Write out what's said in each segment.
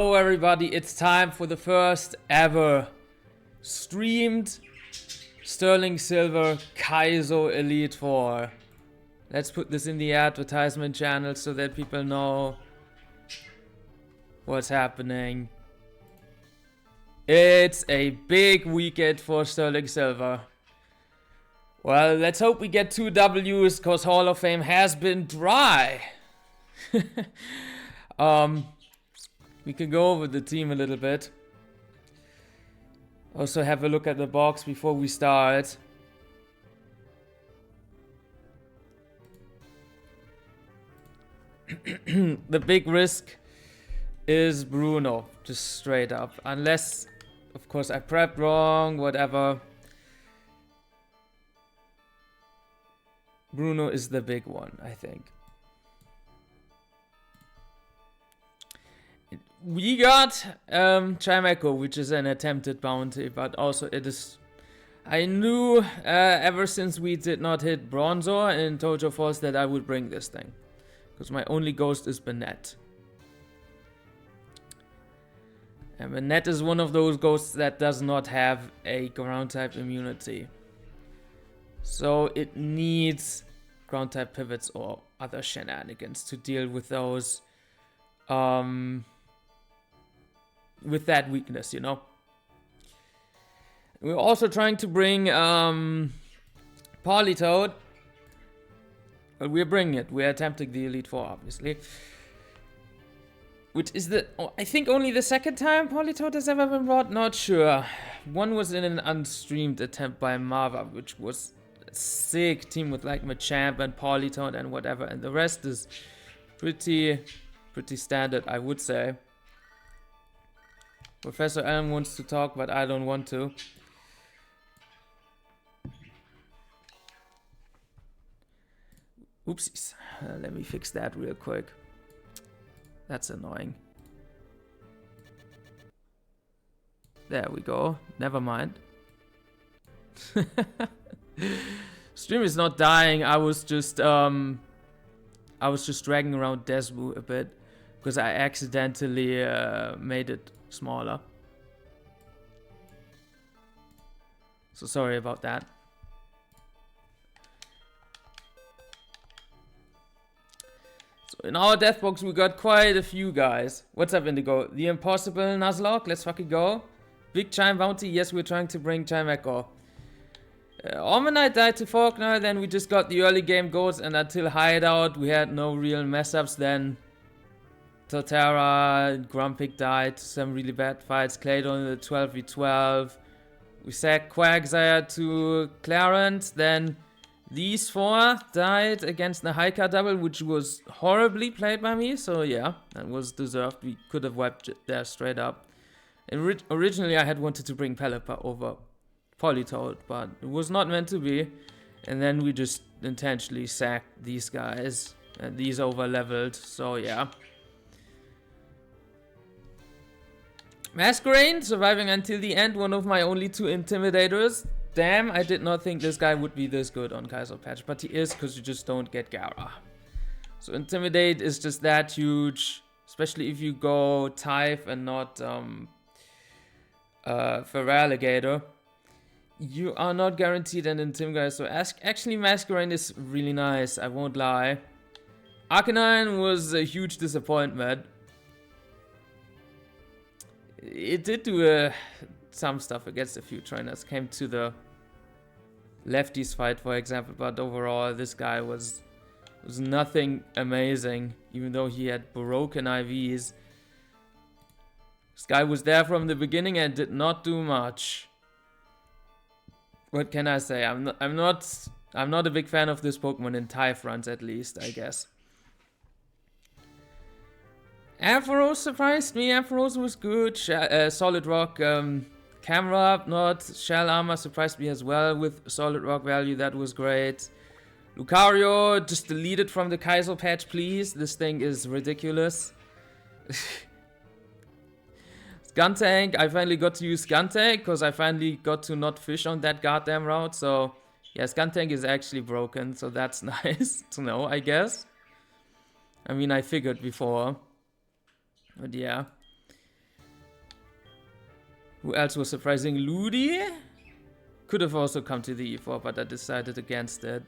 Hello everybody, it's time for the first ever streamed Sterling Silver Kaizo Elite 4. Let's put this in the advertisement channel so that people know what's happening. It's a big weekend for Sterling Silver. Well, let's hope we get 2 W's because Hall of Fame has been dry. We can go over the team a little bit. Also have a look at the box before we start. The big risk is Bruno, just straight up. Unless, of course, I prepped wrong, whatever. Bruno is the big one, I think. We got Chimeco, which is an attempted bounty, but also it is... I knew ever since we did not hit Bronzor in Tojo Force that I would bring this thing. Because my only ghost is Bennett. And Bennett is one of those ghosts that does not have a ground type immunity. So it needs ground type pivots or other shenanigans to deal with those... with that weakness, you know. We're also trying to bring Politoed. But we're bringing it. We're attempting the Elite Four, obviously. Which is I think only the second time Politoed has ever been brought? Not sure. One was in an unstreamed attempt by Marva, which was a sick team with like Machamp and Politoed and whatever. And the rest is pretty standard, I would say. Professor Elm wants to talk, but I don't want to. Oopsies. Let me fix that real quick. That's annoying. There we go. Never mind. Stream is not dying. I was just dragging around Desmu a bit because I accidentally made it smaller. So sorry about that. So in our death box we got quite a few guys. What's up, Indigo? The Impossible Nuzlocke, let's fucking go. Big Chime Bounty, yes, we're trying to bring Chime Echo. Ormanite died to Faulkner, then we just got the early game goals, and until Hideout we had no real mess ups. Then Torterra, Grumpig died, some really bad fights. Claydon in the 12v12. We sacked Quagsire to Clarence. Then these 4 died against the Haika double, which was horribly played by me. So yeah, that was deserved. We could have wiped it there straight up. And originally I had wanted to bring Pelipper over Politoed, but it was not meant to be. And then we just intentionally sacked these guys. And these over leveled, so yeah. Masquerain, surviving until the end, one of my only 2 intimidators. Damn, I did not think this guy would be this good on Kaizo patch, but he is, because you just don't get Gara. So Intimidate is just that huge, especially if you go Typh and not Feraligatr. You are not guaranteed an Intimidate, so actually Masquerain is really nice, I won't lie. Arcanine was a huge disappointment. It did do some stuff against a few trainers. Came to the lefties fight, for example, but overall this guy was nothing amazing. Even though he had broken IVs, this guy was there from the beginning and did not do much. What can I say? I'm not a big fan of this Pokemon in Typh runs, at least, I guess. Ampharos surprised me. Ampharos was good. Solid Rock camera up, not Shell Armor surprised me as well with Solid Rock value. That was great. Lucario, just delete it from the Kaizo patch, please. This thing is ridiculous. Skuntank, I finally got to use Skuntank because I finally got to not fish on that goddamn route. So yeah, Skuntank is actually broken, so that's nice to know, I guess. I mean, I figured before. But yeah. Who else was surprising? Ludi? Could have also come to the e4, but I decided against it.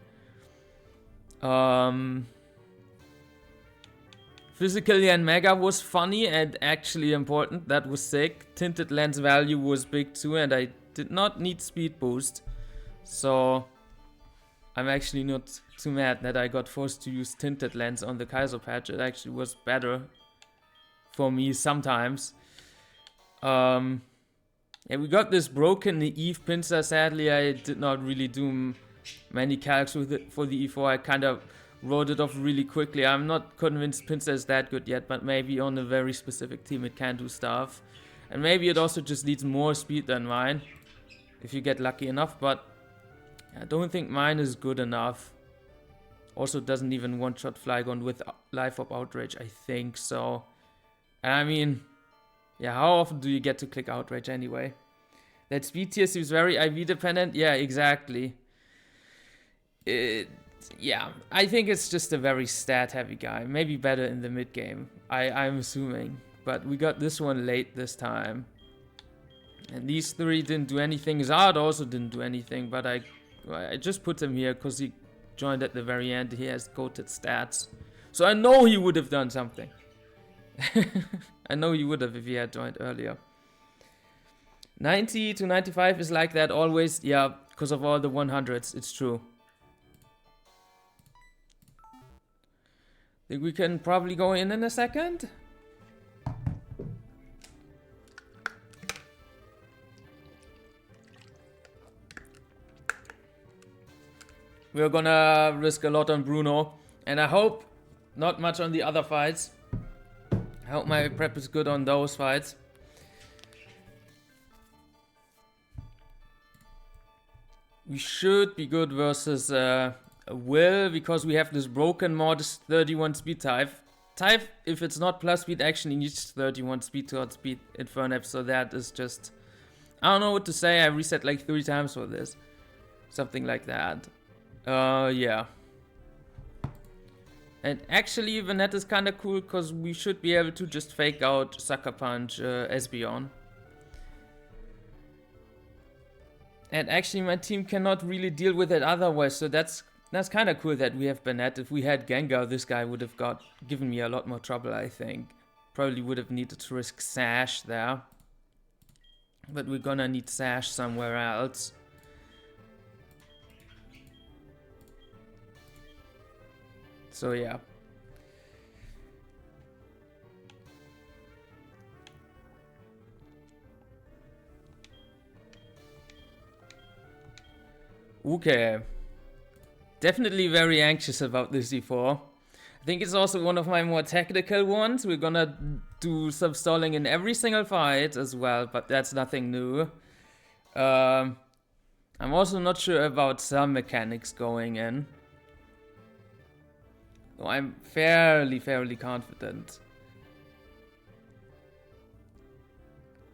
Physically and Mega was funny and actually important. That was sick. Tinted Lens value was big too, and I did not need speed boost. So I'm actually not too mad that I got forced to use Tinted Lens on the Kaiser patch. It actually was better for me sometimes. Yeah, we got this broken Eve pincer. Sadly, I did not really do many calcs with it for the E4. I kind of wrote it off really quickly. I'm not convinced pincer is that good yet, but maybe on a very specific team it can do stuff. And maybe it also just needs more speed than mine, if you get lucky enough, but I don't think mine is good enough. Also doesn't even one-shot Flygon with Life Orb Outrage, I think so. And I mean, yeah, how often do you get to click Outrage anyway? That speed tier seems very IV dependent. Yeah, exactly. Yeah, I think it's just a very stat heavy guy. Maybe better in the mid game, I'm assuming. But we got this one late this time. And these three didn't do anything. Zard also didn't do anything, but I just put him here because he joined at the very end. He has goated stats. So I know he would have done something. I know he would have if he had joined earlier. 90 to 95 is like that always. Yeah, because of all the 100s. It's true. Think we can probably go in a second? We're gonna risk a lot on Bruno. And I hope not much on the other fights. I hope my prep is good on those fights. We should be good versus Will, because we have this broken mod 31 speed type. Type, if it's not plus speed action, he needs 31 speed to outspeed Infernape, so that is just... I don't know what to say, I reset like 3 times for this. Something like that. Yeah. And actually, Vanette is kinda cool, because we should be able to just fake out Sucker Punch Espeon. And actually, my team cannot really deal with it otherwise, so that's kind of cool that we have Banette. If we had Gengar, this guy would have given me a lot more trouble, I think. Probably would have needed to risk Sash there. But we're gonna need Sash somewhere else. So yeah. Okay. Definitely very anxious about this E4. I think it's also one of my more technical ones. We're gonna do some stalling in every single fight as well, but that's nothing new. I'm also not sure about some mechanics going in. So I'm fairly confident.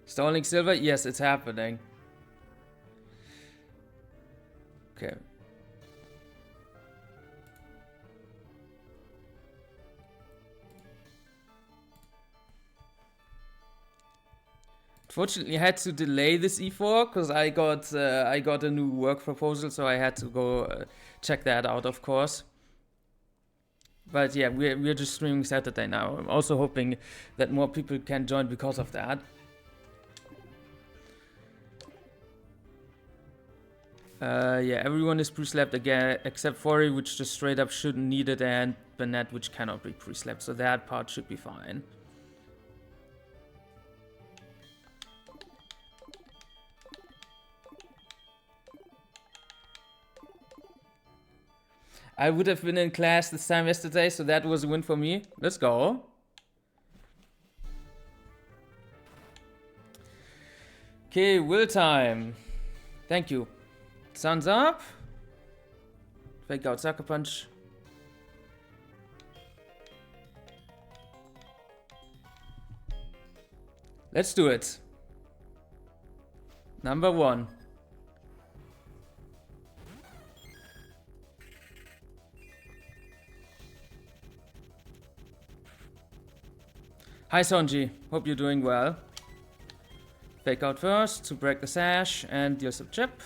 Stalling silver? Yes, it's happening. Okay. Fortunately, I had to delay this E4 because I got a new work proposal, so I had to go check that out, of course. But yeah, we're just streaming Saturday now. I'm also hoping that more people can join because of that. Yeah, everyone is pre-slept again, except Fori, which just straight up shouldn't need it, and Banette, which cannot be pre-slept, so that part should be fine. I would have been in class this time yesterday, so that was a win for me. Let's go. Okay, will time. Thank you. Sun's up. Fake out Sucker Punch. Let's do it. Number 1. Hi Sonji, hope you're doing well. Fake out first to break the sash and deal some chip.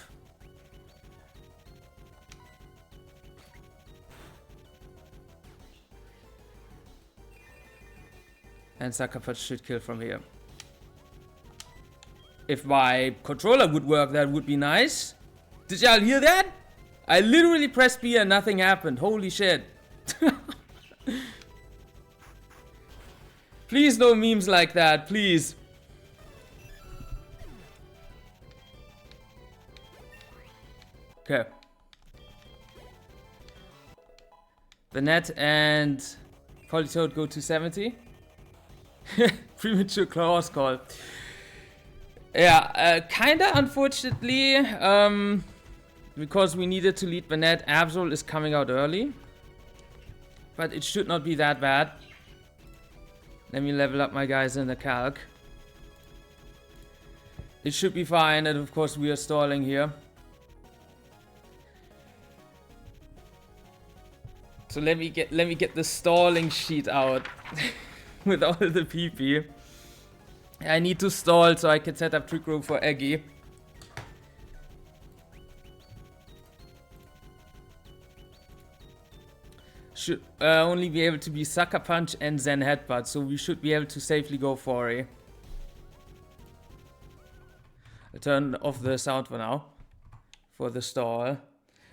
And Sucker Punch should kill from here. If my controller would work, that would be nice. Did y'all hear that? I literally pressed B and nothing happened. Holy shit. Please no memes like that, please. Okay. The net and Politoad go to 70. Premature claws call. Yeah, kinda unfortunately, because we needed to lead the net, Absol is coming out early. But it should not be that bad. Let me level up my guys in the calc. It should be fine, and of course we are stalling here. So let me get the stalling sheet out with all the PP. I need to stall so I can set up Trick Room for Eggy. Should only be able to be Sucker Punch and Zen Headbutt, so we should be able to safely go for it. I'll turn off the sound for now, for the stall.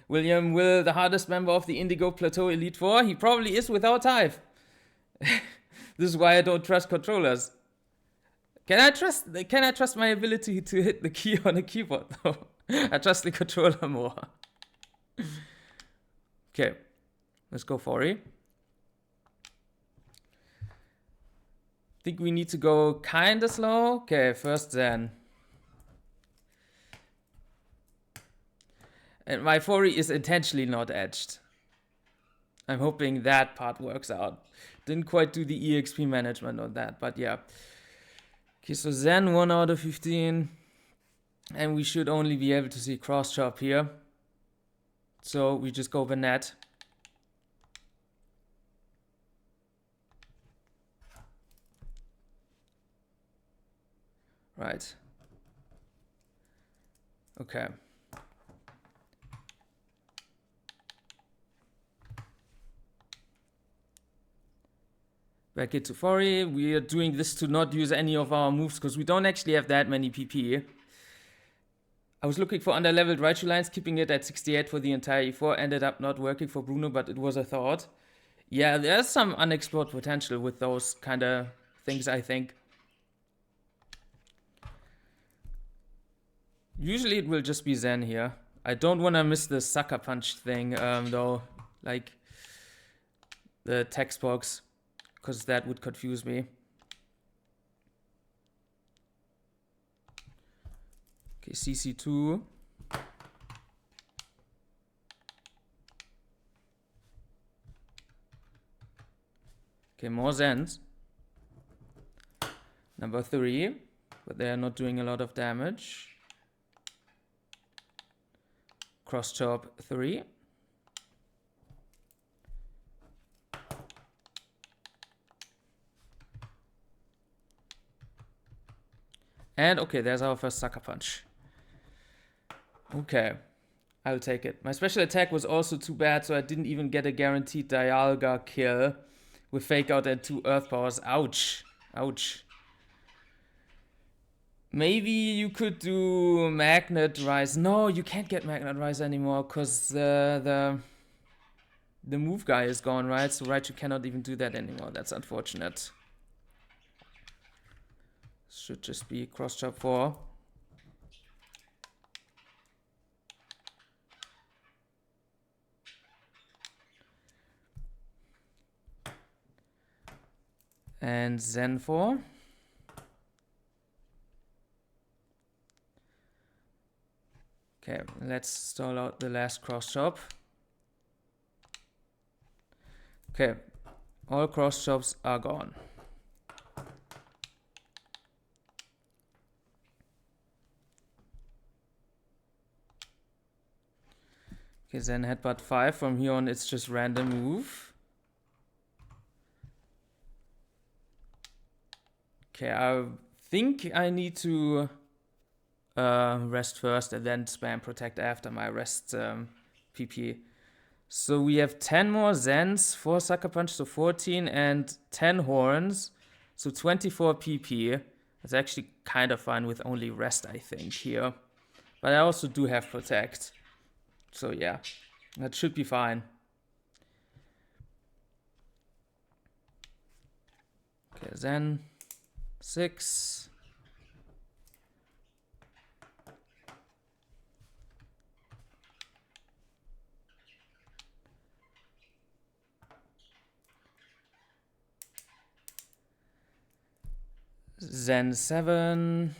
William Will, the hardest member of the Indigo Plateau Elite Four? He probably is without Hive. This is why I don't trust controllers. Can I trust my ability to hit the key on a keyboard though? I trust the controller more. Okay, let's go for it. Think we need to go kinda slow. Okay, first Zen. And my Fori is intentionally not edged. I'm hoping that part works out. Didn't quite do the EXP management on that, but yeah. Okay, so Zen 1 out of 15. And we should only be able to see cross chop here. So we just go the net. Right. Okay. Back into Fori. We are doing this to not use any of our moves because we don't actually have that many PP. I was looking for underleveled Raichu lines, keeping it at 68 for the entire E4. Ended up not working for Bruno, but it was a thought. Yeah, there's some unexplored potential with those kind of things, I think. Usually it will just be Zen here. I don't want to miss the Sucker Punch thing, though. Like, the text box. Because that would confuse me. Okay, CC2. Okay, more Zens. Number 3. But they are not doing a lot of damage. Cross chop 3. And okay, there's our first Sucker Punch. Okay, I'll take it. My special attack was also too bad, so I didn't even get a guaranteed Dialga kill with Fake Out and 2 Earth Powers. Ouch. Ouch. Maybe you could do Magnet Rise. No, you can't get Magnet Rise anymore because the move guy is gone, right? So Raichu cannot even do that anymore. That's unfortunate. Should just be cross chop 4. And Zen 4. Okay, let's stall out the last cross chop. Okay, all cross chops are gone. Okay, Zen Headbutt 5. From here on, it's just random move. Okay, I think I need to rest first and then spam protect after my rest PP. So we have 10 more Zens, 4 Sucker Punch, so 14, and 10 Horns, so 24 PP. That's actually kind of fine with only rest, I think, here. But I also do have protect. So yeah, that should be fine. Okay, Zen 6. Zen 7.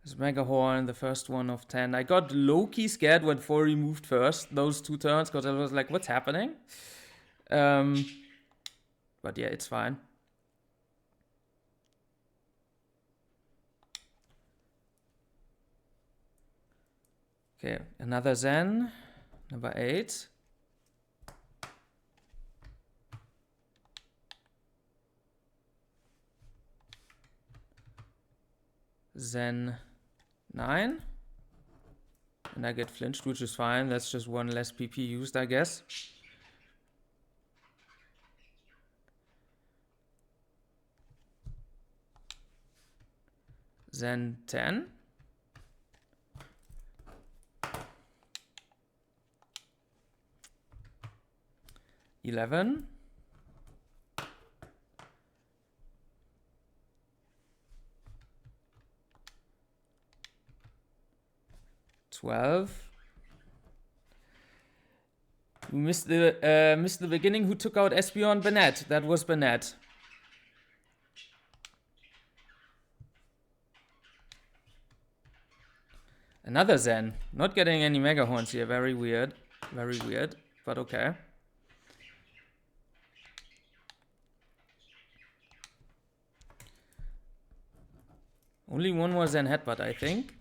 There's Mega Horn, the first one of 10. I got low-key scared when 4 removed first, those 2 turns, because I was like, what's happening? But yeah, it's fine. Okay, another Zen, number 8. Zen 9. And I get flinched, which is fine. That's just 1 less PP used, I guess. Zen 10. 11. 12. We missed the beginning. Who took out Espeon? Bennett. That was Bennett. Another Zen. Not getting any Mega Horns here. Very weird. Very weird. But okay. Only one more Zen Headbutt, I think.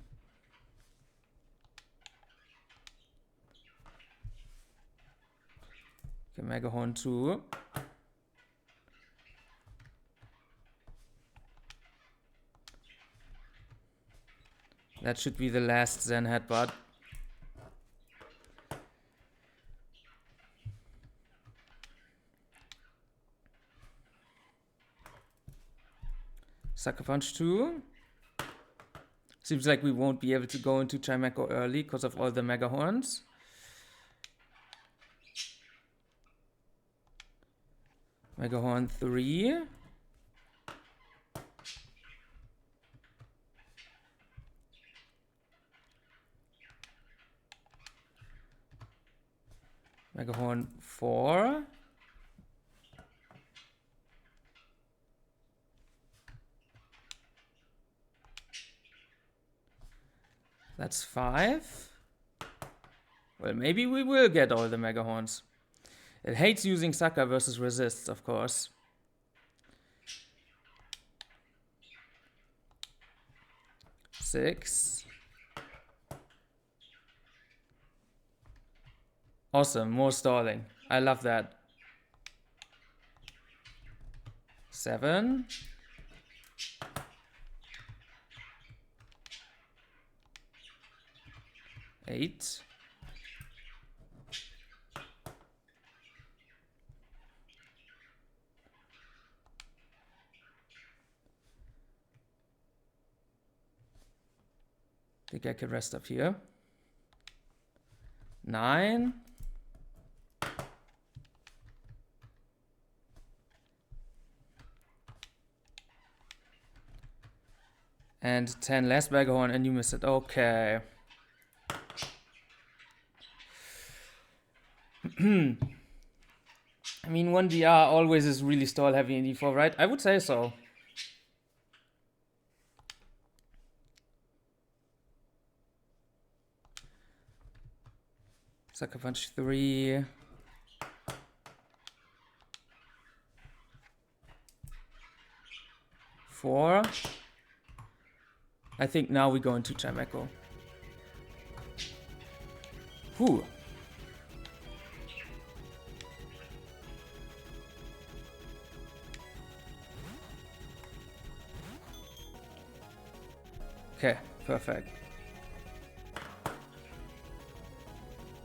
Okay, Mega Horn 2. That should be the last Zen Headbutt. Sucker Punch 2. Seems like we won't be able to go into Chimecho early because of all the Mega Horns. Mega Horn 3. Mega Horn 4. That's 5. Well, maybe we will get all the Mega Horns. It hates using Sucker versus Resists, of course. Six. Awesome, more stalling. I love that. 7. 8. 'I think I can rest up here. 9. 10 less Mega Horn and you miss it. Okay. I mean, 1DR always is really stall heavy in D4, right? I would say so. Sucker Punch 3. 4. I think now we go into Chimecho. Whew. Okay, perfect.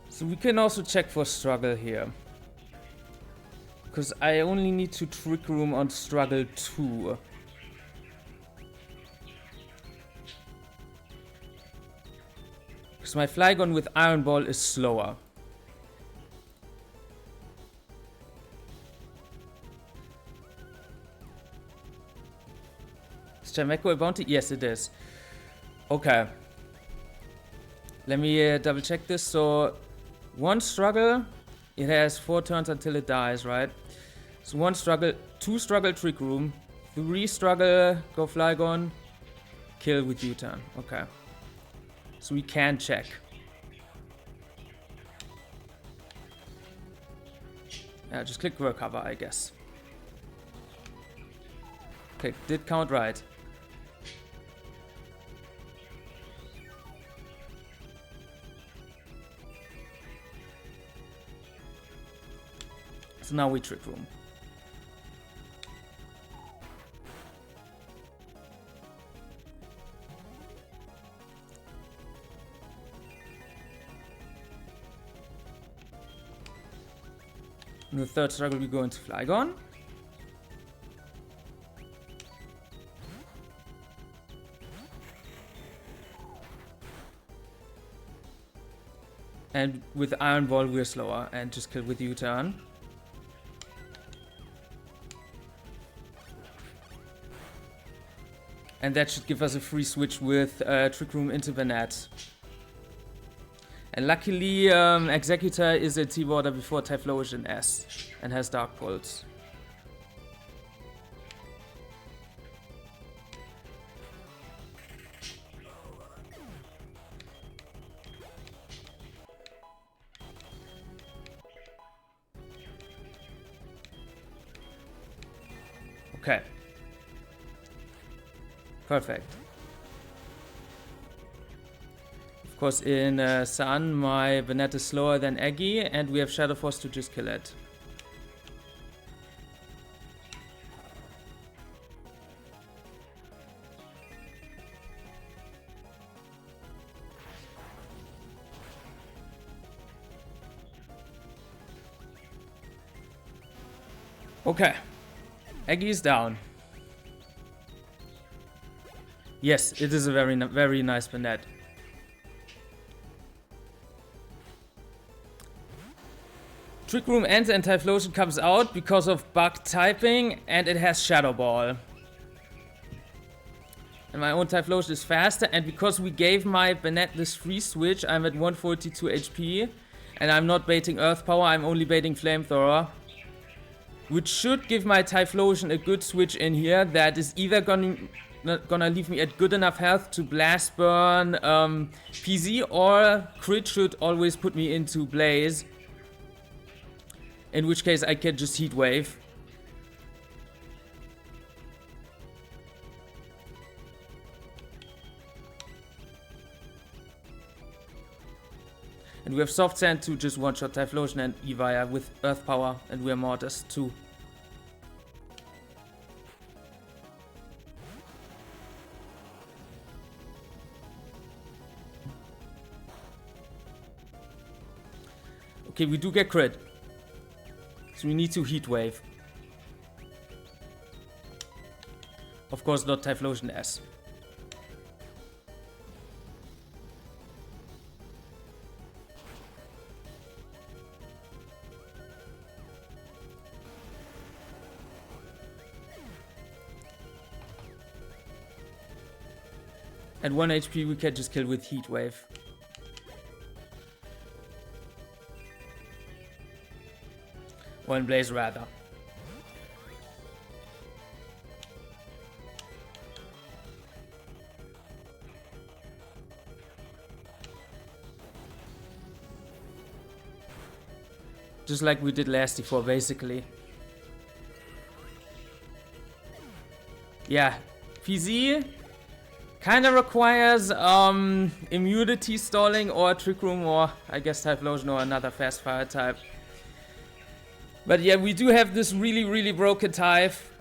So we can also check for struggle here. Because I only need to Trick Room on struggle 2. Because my Flygon with Iron Ball is slower. Is Jameco a bounty? Yes, it is. Okay. Let me double check this. So, 1 struggle, it has 4 turns until it dies, right? So 1 struggle, 2 struggle Trick Room, 3 struggle go Flygon, kill with U-turn. Okay. So we can check. Yeah, just click recover, I guess. Okay, did count right. So now we Trick Room. In the 3rd struggle we go into Flygon. And with Iron Ball we're slower and just kill with U-turn. And that should give us a free switch with Trick Room into Banette. And luckily, Executor is a T-Border before Typhlosion S and has Dark Pulse. Okay. Perfect. Of course, in Sun, my Banette is slower than Eggy, and we have Shadow Force to just kill it. Okay. Eggy is down. Yes, it is a very nice Banette. Trick Room ends and Typhlosion comes out because of bug typing, and it has Shadow Ball. And my own Typhlosion is faster, and because we gave my Banette this free switch, I'm at 142 HP, and I'm not baiting Earth Power, I'm only baiting Flamethrower. Which should give my Typhlosion a good switch in here that is either gonna leave me at good enough health to Blast Burn PZ, or Crit should always put me into Blaze. In which case I can just Heat Wave. And we have Soft Sand to just one-shot Typhlosion and Evia with Earth Power, and we are Mortis too. Okay, we do get crit. So we need to Heat Wave. Of course not Typhlosion S. At 1 HP we can just kill with Heat Wave. Or in Blaze rather. Just like we did last before, basically. Yeah, PZ kinda requires immunity stalling or Trick Room, or I guess Typhlosion or another fast fire type. But yeah, we do have this really broken Typh.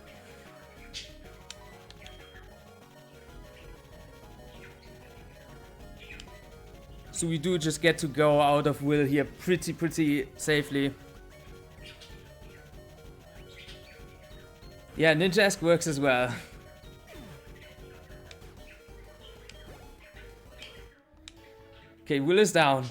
So we do just get to go out of will here pretty safely. Yeah, Ninjask works as well. Okay, will is down.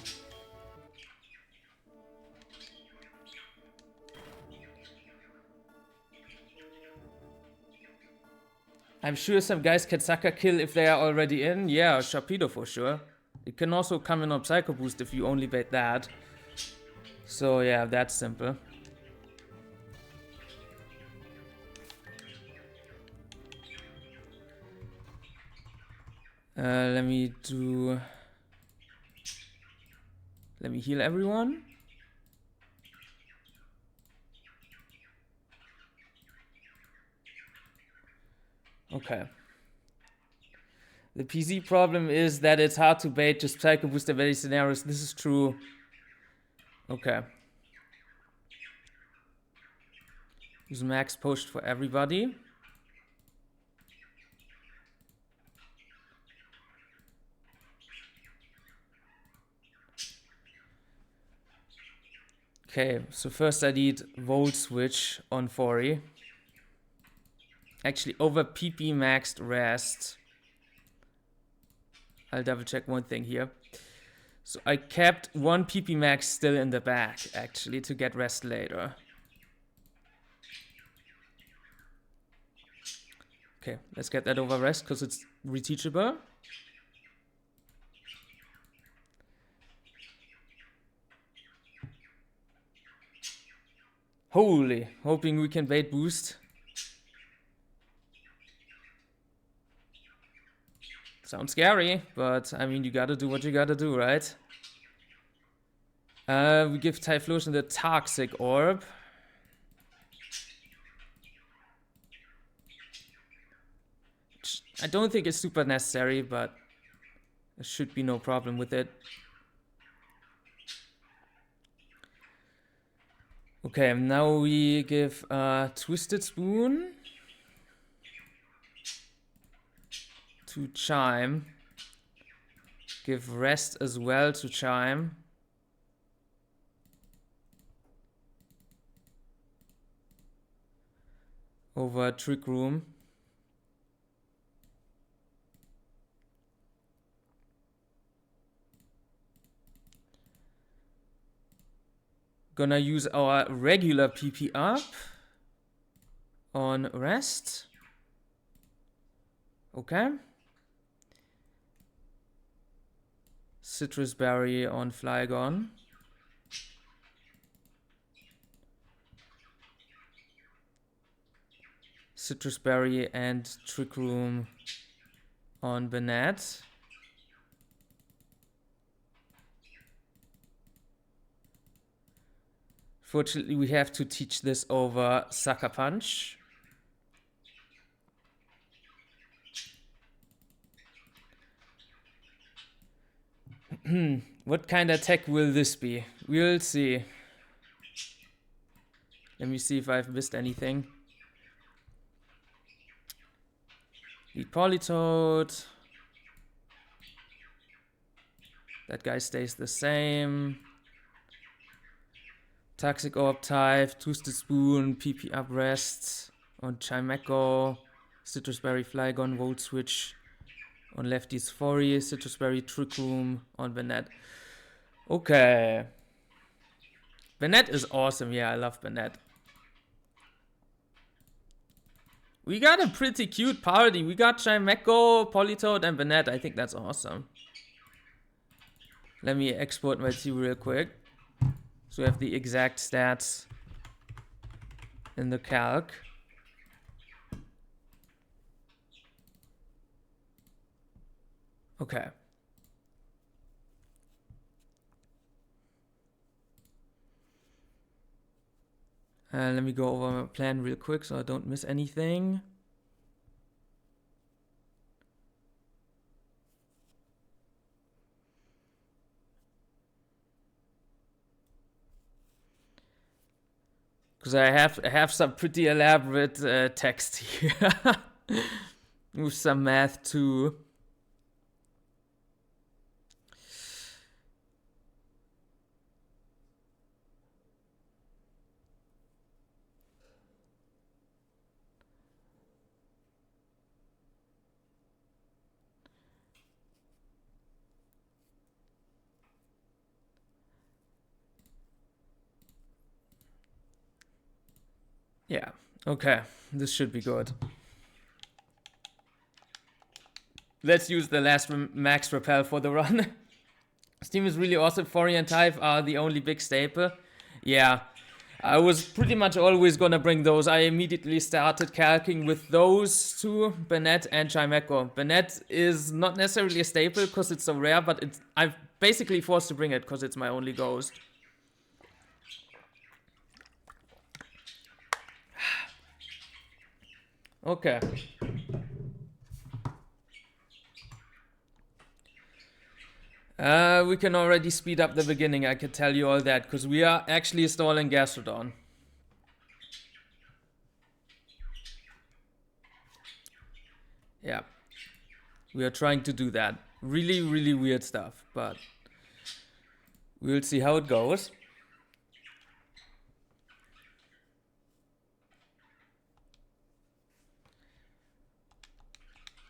I'm sure some guys can sucker kill if they are already in. Yeah, Sharpedo for sure. It can also come in on Psycho Boost if you only bait that. So yeah, that's simple. Let me heal everyone. Okay. The PC problem is that it's hard to bait just Psycho Boost in many scenarios. This is true. Okay. Use max post for everybody. Okay, so first I need Volt Switch on Fori. Actually, over PP maxed rest. I'll double check one thing here. So I kept one PP max still in the back, actually, to get rest later. Okay, let's get that over rest, because it's reteachable. Holy, hoping we can bait boost. Sounds scary, but I mean, you gotta do what you gotta do, right? We give Typhlosion the Toxic Orb. Which I don't think it's super necessary, but there should be no problem with it. Okay, now we give Twisted Spoon to Chime. Give rest as well to Chime. Over Trick Room. Gonna use our regular PP up on rest. Okay. Citrus Berry on Flygon. Citrus Berry and Trick Room on Banette. Fortunately, we have to teach this over Sucker Punch. What kind of attack will this be? We'll see. Let me see if I've missed anything. Lead Politoed. That guy stays the same. Toxic Orb type, Twisted Spoon, PP up rest on Chimecho, Citrus Berry Flygon, Volt Switch on Lefty's Fori, Citrus Berry Trick Room on Banette. Okay. Banette is awesome. Yeah, I love Banette. We got a pretty cute party. We got Chimecho, Politoed, and Banette. I think that's awesome. Let me export my team real quick. So we have the exact stats in the calc. Okay. Let me go over my plan real quick so I don't miss anything. Because I have some pretty elaborate text here. With some math too. Yeah, okay, this should be good. Let's use the last max repel for the run. Steam is really awesome. Fori and Type are the only big staple. Yeah, I was pretty much always gonna bring those. I immediately started calcing with those two, Bennett and Chimeco. Bennett is not necessarily a staple because it's so rare, but I'm basically forced to bring it because it's my only ghost. Okay. We can already speed up the beginning, I can tell you all that, because we are actually stalling Gastrodon. Yeah. We are trying to do that. Really, really weird stuff, but we'll see how it goes.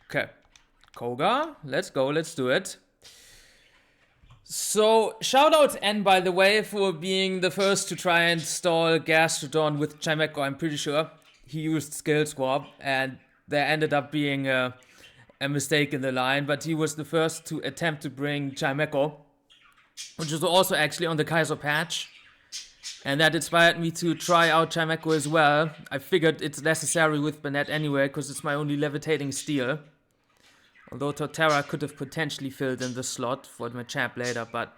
Okay. Koga, let's go, let's do it. So, shout out N, by the way, for being the first to try and stall Gastrodon with Chimeco. I'm pretty sure he used Skill Swap, and there ended up being a mistake in the line, but he was the first to attempt to bring Chimeco, which was also actually on the Kaizo patch, and that inspired me to try out Chimeco as well. I figured it's necessary with Bennett anyway, because it's my only levitating steel. Although Torterra could have potentially filled in the slot for my champ later, but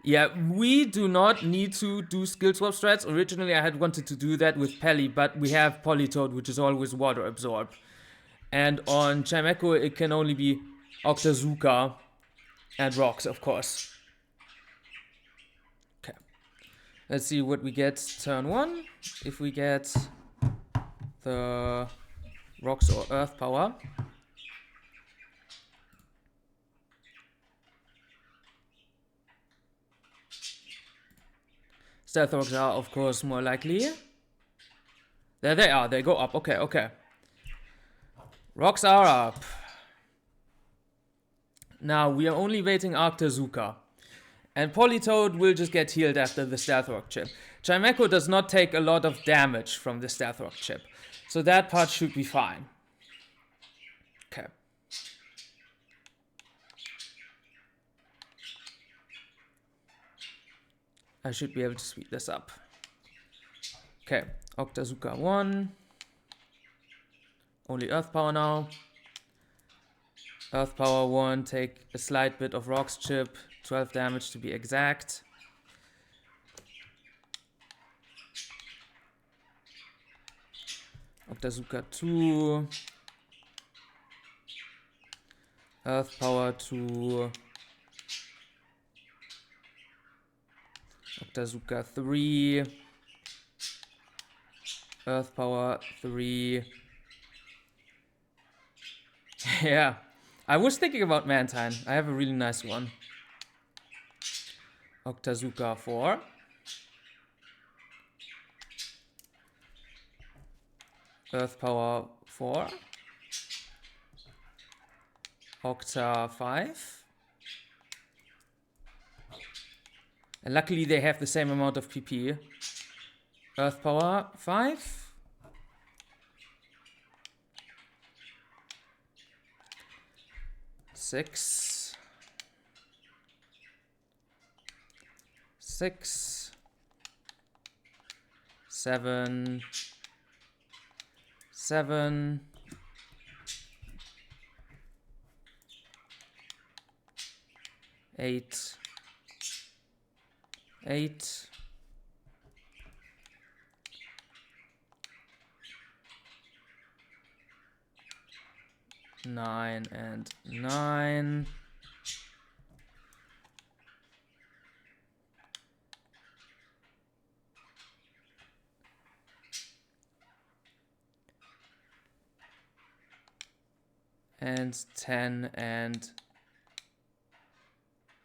yeah, we do not need to do skill swap strats. Originally, I had wanted to do that with Pelly, but we have Politoed, which is always water absorb. And on Chimeco, it can only be Octazooka and rocks, of course. Okay. Let's see what we get turn 1. If we get the rocks or earth power. Stealth rocks are, of course, more likely. There they are. They go up. Okay, okay. Rocks are up. Now, we are only waiting Octazooka. And Politoed will just get healed after the Stealth Rock chip. Chimeco does not take a lot of damage from the Stealth Rock chip. So that part should be fine. Okay. I should be able to speed this up. Okay, Octazooka 1. Only Earth Power now. Earth Power 1, take a slight bit of Rocks chip. 12 damage to be exact. Octazooka 2. Earth Power 2. Octazooka 3. Earth Power 3. Yeah. I was thinking about Mantine. I have a really nice one. Octazooka 4. Earth Power 4. Octa 5. And luckily they have the same amount of PP. Earth Power 5. Six. 6. 7. 7. 8. 8. 9 and 9. And 10 and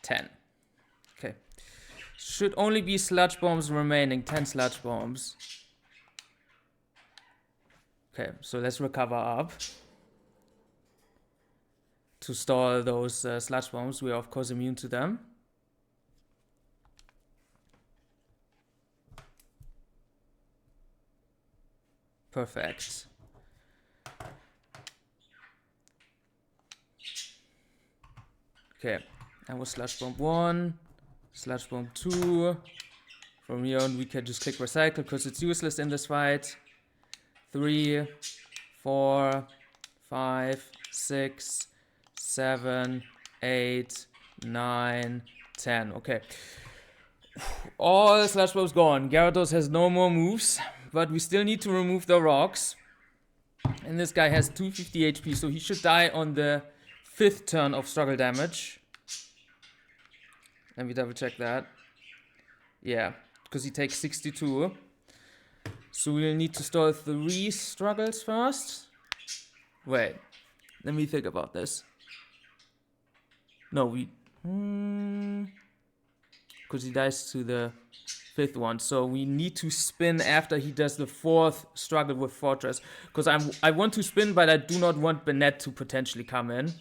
10. Okay. Should only be sludge bombs remaining. 10 sludge bombs. Okay, so let's recover up. To stall those sludge bombs, we are of course immune to them. Perfect. Okay, that was Sludge Bomb 1, Sludge Bomb 2. From here on we can just click recycle because it's useless in this fight. 3, 4, 5, 6, 7, 8, 9, 10. Okay. All Sludge Bombs gone. Gyarados has no more moves, but we still need to remove the rocks. And this guy has 250 HP, so he should die on the 5th turn of struggle damage. Let me double check that. Yeah, because he takes 62. So we'll need to store 3 struggles first. Wait, let me think about this. No, because he dies to the 5th one. So we need to spin after he does the 4th struggle with Fortress. Because I want to spin, but I do not want Banette to potentially come in.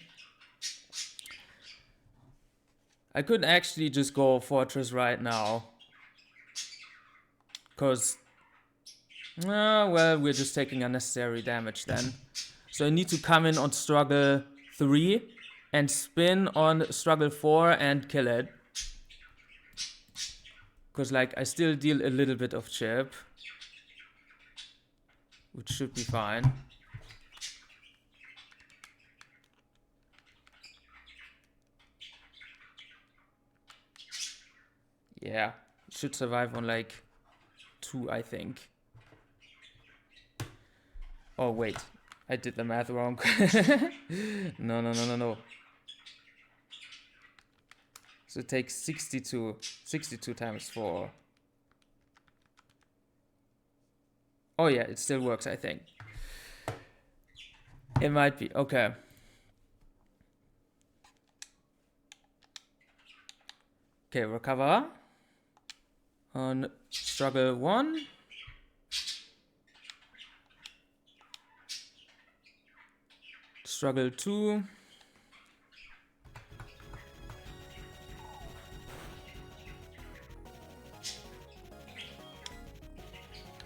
I could actually just go Fortress right now. Because, well, we're just taking unnecessary damage then. So I need to come in on struggle 3 and spin on struggle 4 and kill it. Because, like, I still deal a little bit of chip. Which should be fine. Yeah, should survive on like 2, I think. Oh wait, I did the math wrong. No. So it takes 62 times 4. Oh yeah, it still works, I think. It might be, okay. Okay, recover. On struggle 1. Struggle 2.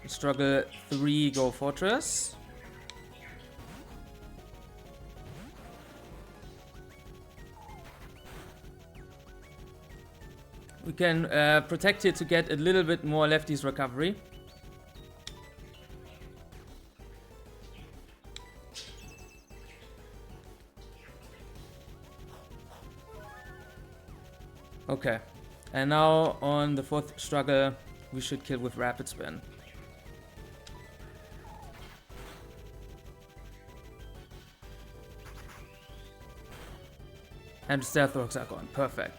Struggle 3, go Fortress. We can protect here to get a little bit more lefties recovery. Okay, and now on the 4th struggle, we should kill with Rapid Spin. And Stealth Rocks are gone, perfect.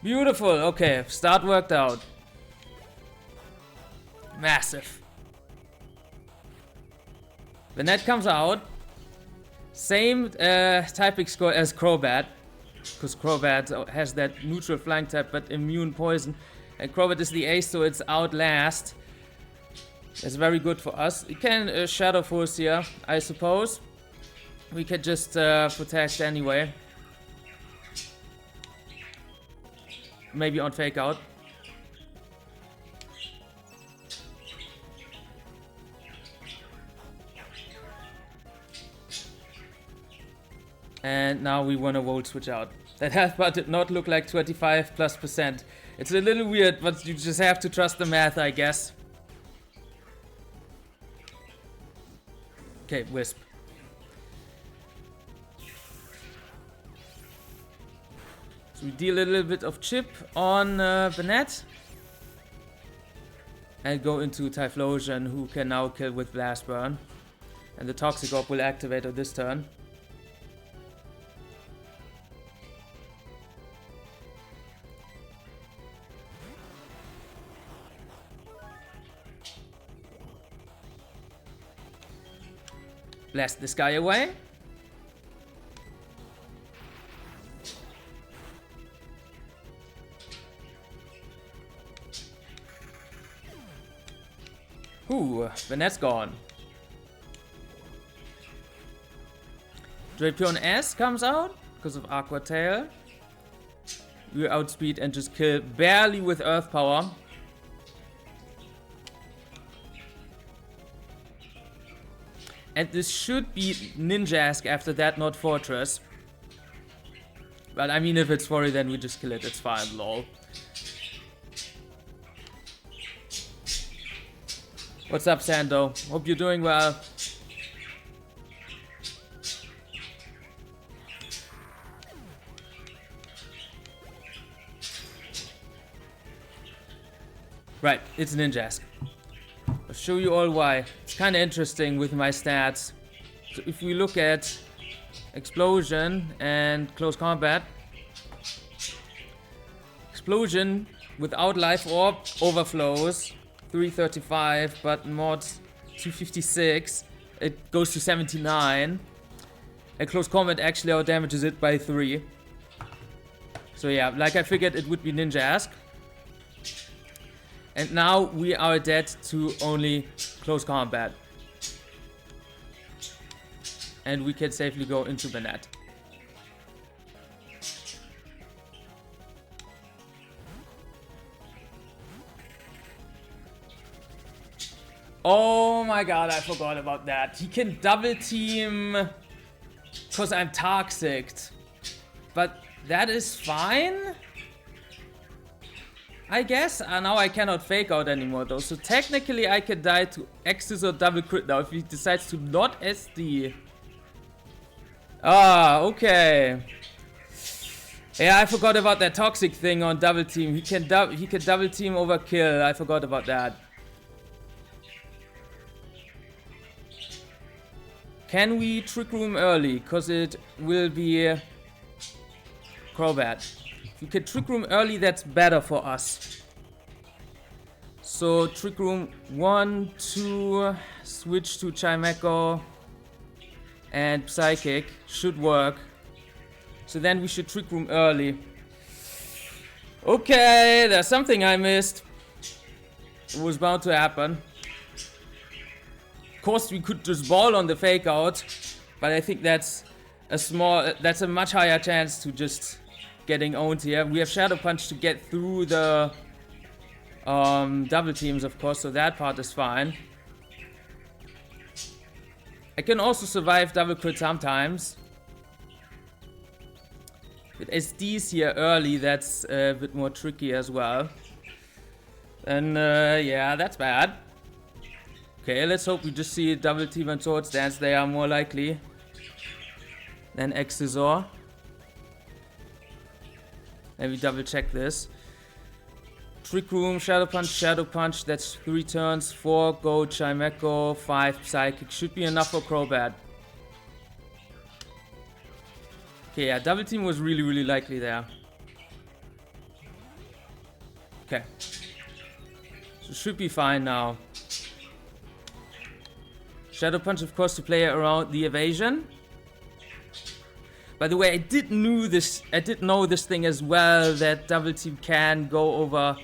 Beautiful, okay, start worked out. Massive. The net comes out. Same typing score as Crobat. Because Crobat has that neutral flying type but immune poison. And Crobat is the ace, so it's Outlast. That's very good for us. We can Shadow Force here, I suppose. We can just protect anyway. Maybe on Fake Out. And now we want to Volt Switch out. That health bar did not look like 25+%. It's a little weird, but you just have to trust the math, I guess. Okay, Wisp. So we deal a little bit of chip on Banette. And go into Typhlosion, who can now kill with Blast Burn. And the Toxic Orb will activate on this turn. Blast this guy away. Ooh, Banette's gone. Drapion S comes out because of Aqua Tail. We outspeed and just kill barely with Earth Power. And this should be Ninjask after that, not Fortress. But I mean, if it's 40, then we just kill it. It's fine, lol. What's up, Sando? Hope you're doing well. Right, it's Ninjask. I'll show you all why. It's kind of interesting with my stats. So if we look at Explosion and Close Combat, Explosion without Life Orb overflows 335, but mod 256, it goes to 79. And Close Combat actually outdamages it by 3. So yeah, like I figured it would be Ninjask. And now we are dead to only Close Combat. And we can safely go into the net. Oh my god, I forgot about that. He can double team because I'm toxic. But that is fine? I guess. Now I cannot fake out anymore though. So technically I can die to X's or double crit now if he decides to not SD. Ah, okay. Yeah, I forgot about that toxic thing on double team. He can double team over kill. I forgot about that. Can we Trick Room early? Cause it will be Crobat. If we can Trick Room early, that's better for us. So Trick Room 1, 2, switch to Chimecho and Psychic should work. So then we should Trick Room early. Okay, there's something I missed. It was bound to happen. Of course, we could just ball on the fake out, but I think that's a much higher chance to just getting owned here. We have Shadow Punch to get through the double teams, of course, so that part is fine. I can also survive double crit sometimes. With SDs here early, that's a bit more tricky as well. And yeah, that's bad. Okay, let's hope we just see double team and Swords Dance. They are more likely than Excisor. Let me double check this. Trick Room, Shadow Punch, that's 3 turns, 4 Go, Chimecho, 5 Psychic. Should be enough for Crobat. Okay, yeah, double team was really, really likely there. Okay. So should be fine now. Shadow Punch, of course, to play around the evasion. By the way, I did know this thing as well, that double team can go over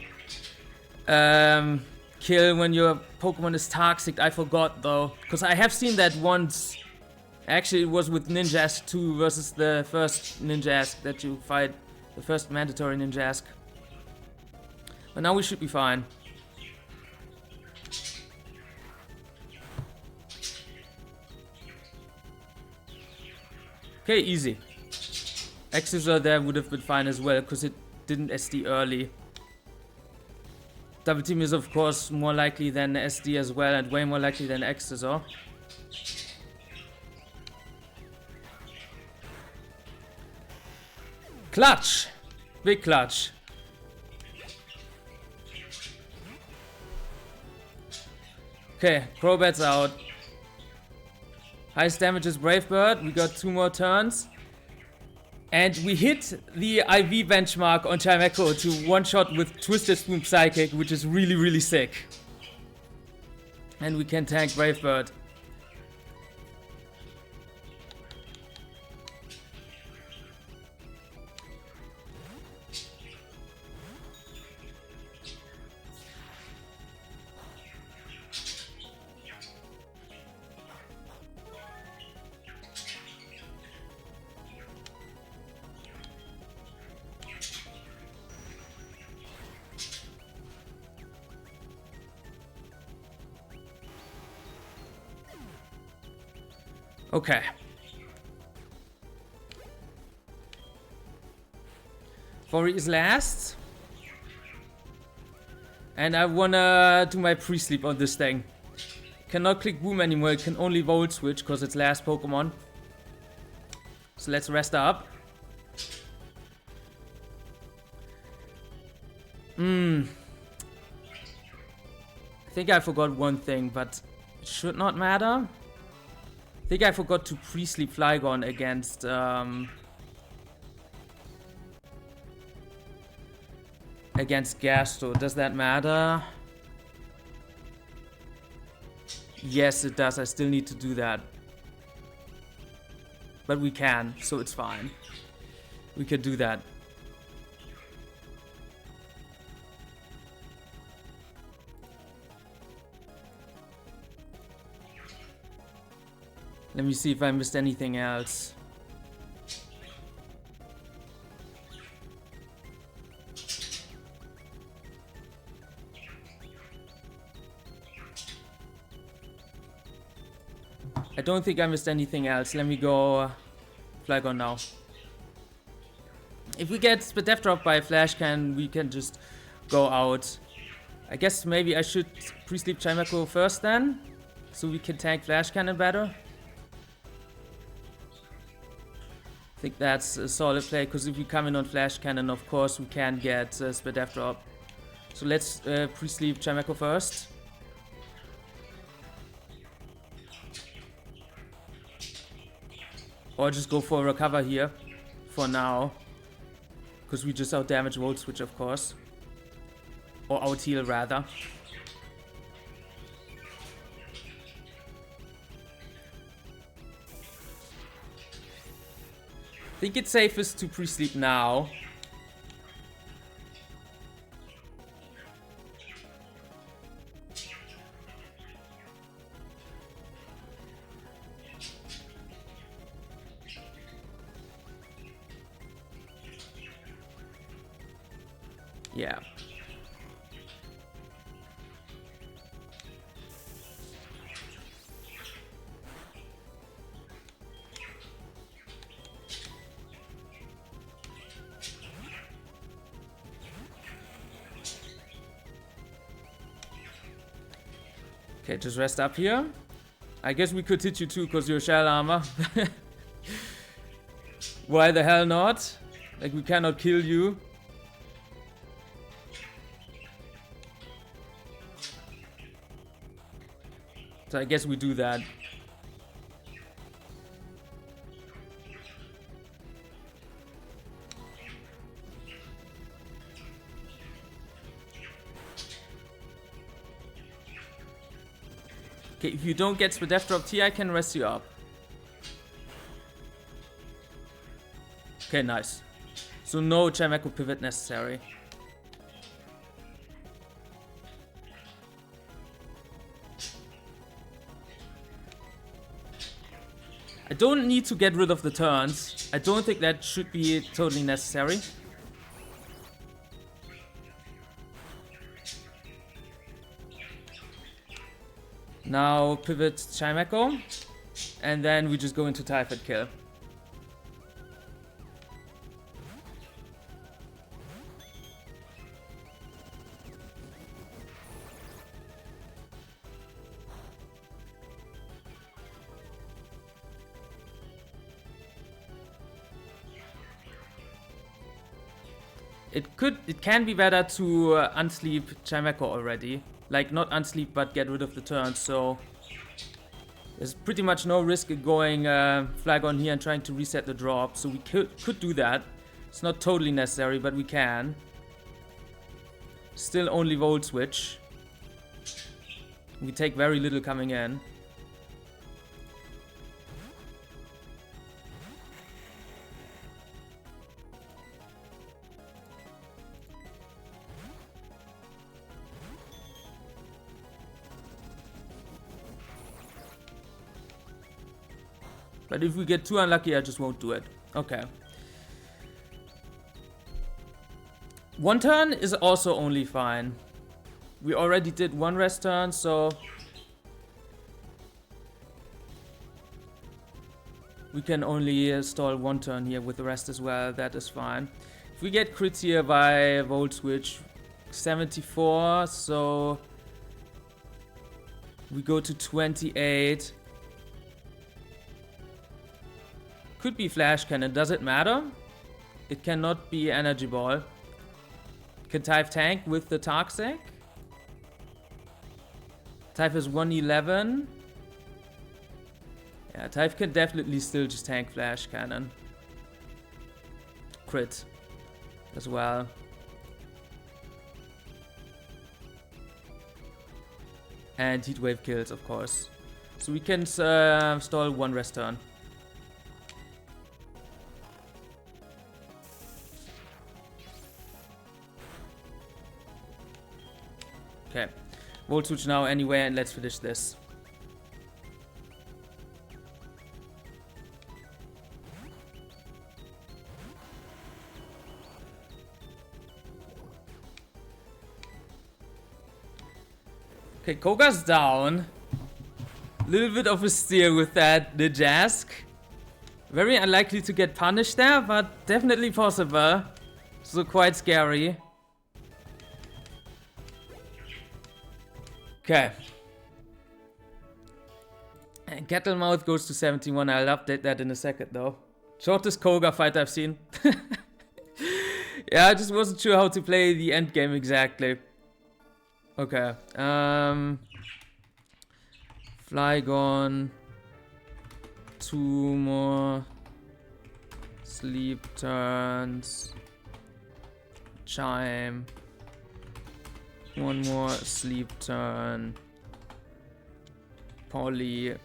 kill when your Pokemon is toxic. I forgot though, because I have seen that once. Actually, it was with Ninjask 2 versus the first Ninjask that you fight, the first mandatory Ninjask. But now we should be fine. Okay, easy. Excisor there would have been fine as well, because it didn't SD early. Double team is of course more likely than SD as well, and way more likely than Excisor. Clutch! Big clutch. Okay, Crobat's out. Highest damage is Brave Bird. We got 2 more turns. And we hit the IV benchmark on Chimecho to one-shot with Twisted Spoon Psychic, which is really, really sick. And we can tank Brave Bird. Okay. Fori is last. And I wanna do my pre-sleep on this thing. Cannot click boom anymore, it can only volt switch because it's last Pokemon. So let's rest up. I think I forgot one thing, but it should not matter. I think I forgot to pre-sleep Flygon against Gasto. Does that matter? Yes, it does. I still need to do that. But we can, so it's fine. We can do that. Let me see if I missed anything else. I don't think I missed anything else. Let me go Flygon now. If we get the Death Drop by Flash Cannon, we can just go out. I guess maybe I should pre-sleep Chimecho first then, so we can tank Flash Cannon better. I think that's a solid play, because if we come in on Flash Cannon, of course we can get Spit Death Drop. So let's pre-sleep Chimecho first. Or just go for a recover here for now. Because we just out-damage Volt Switch, of course. Or out-heal, rather. I think it's safest to pre-sleep now. Yeah. Okay, just rest up here. I guess we could hit you too, because you're shell armor. Why the hell not? Like, we cannot kill you. So I guess we do that. Okay, if you don't get the Death Drop T, I can rest you up. Okay, nice. So no Chimecho pivot necessary. I don't need to get rid of the turns. I don't think that should be totally necessary. Now pivot Chimecho. And then we just go into Typhoid Kill. It can be better to unsleep Chimecho already. Like, not unsleep, but get rid of the turn, so... There's pretty much no risk in going Flygon here and trying to reset the drop, so we could do that. It's not totally necessary, but we can. Still only Volt Switch. We take very little coming in. But if we get too unlucky, I just won't do it. Okay. One turn is also only fine. We already did one rest turn, so... We can only stall 1 turn here with the rest as well. That is fine. If we get crit here by Volt Switch, 74, so we go to 28. Could be Flash Cannon. Does it matter? It cannot be Energy Ball. Can Type tank with the Toxic? Type is 111. Yeah, Type can definitely still just tank Flash Cannon. Crit as well. And Heatwave kills, of course. So we can stall 1 rest turn. Okay. Volt Switch now anyway, and let's finish this. Okay, Koga's down. Little bit of a steer with that Nijask. Very unlikely to get punished there, but definitely possible. So quite scary. Okay. And Kettlemouth goes to 71. I'll update that in a second though. Shortest Koga fight I've seen. Yeah, I just wasn't sure how to play the end game exactly. Okay. Flygon. 2 more sleep turns. Chime. 1 more sleep turn. Poly.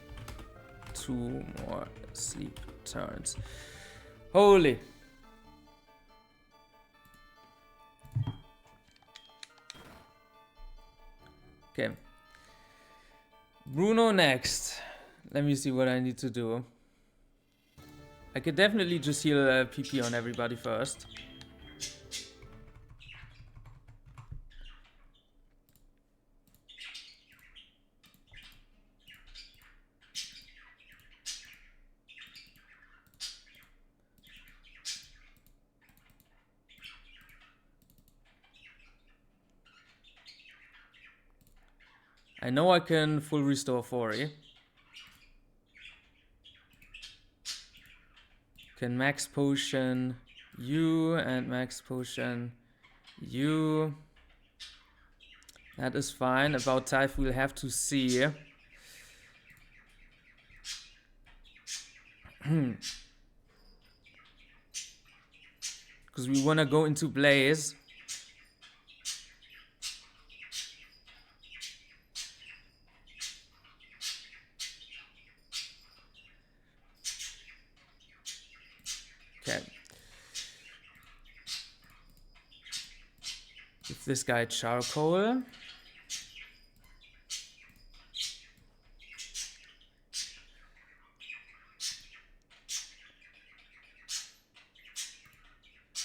2 more sleep turns. Holy. Okay. Bruno next. Let me see what I need to do. I could definitely just heal PP on everybody first. I know I can full restore Fori. Can max potion you and max potion you. That is fine. About Typh we'll have to see. Because we want to go into Blaze. Okay. Give this guy charcoal.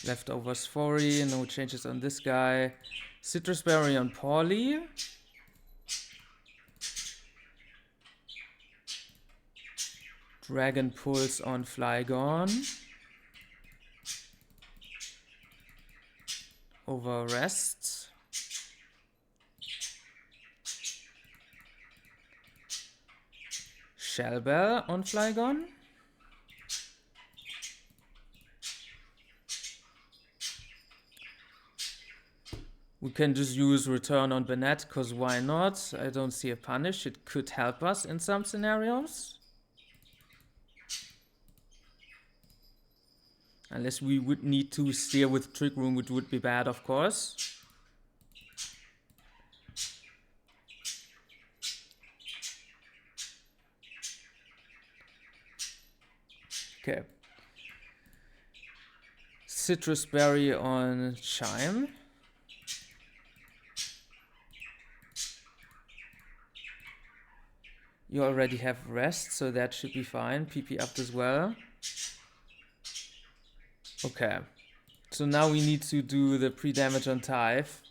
Leftovers 40, no changes on this guy. Citrus Berry on Paulie. Dragon Pulse on Flygon. Over Rest. Shellbell on Flygon. We can just use Return on Banette, because why not? I don't see a punish. It could help us in some scenarios. Unless we would need to steer with Trick Room, which would be bad, of course. Okay. Citrus Berry on Chime. You already have Rest, so that should be fine. PP up as well. Okay. So now we need to do the pre-damage on Typh.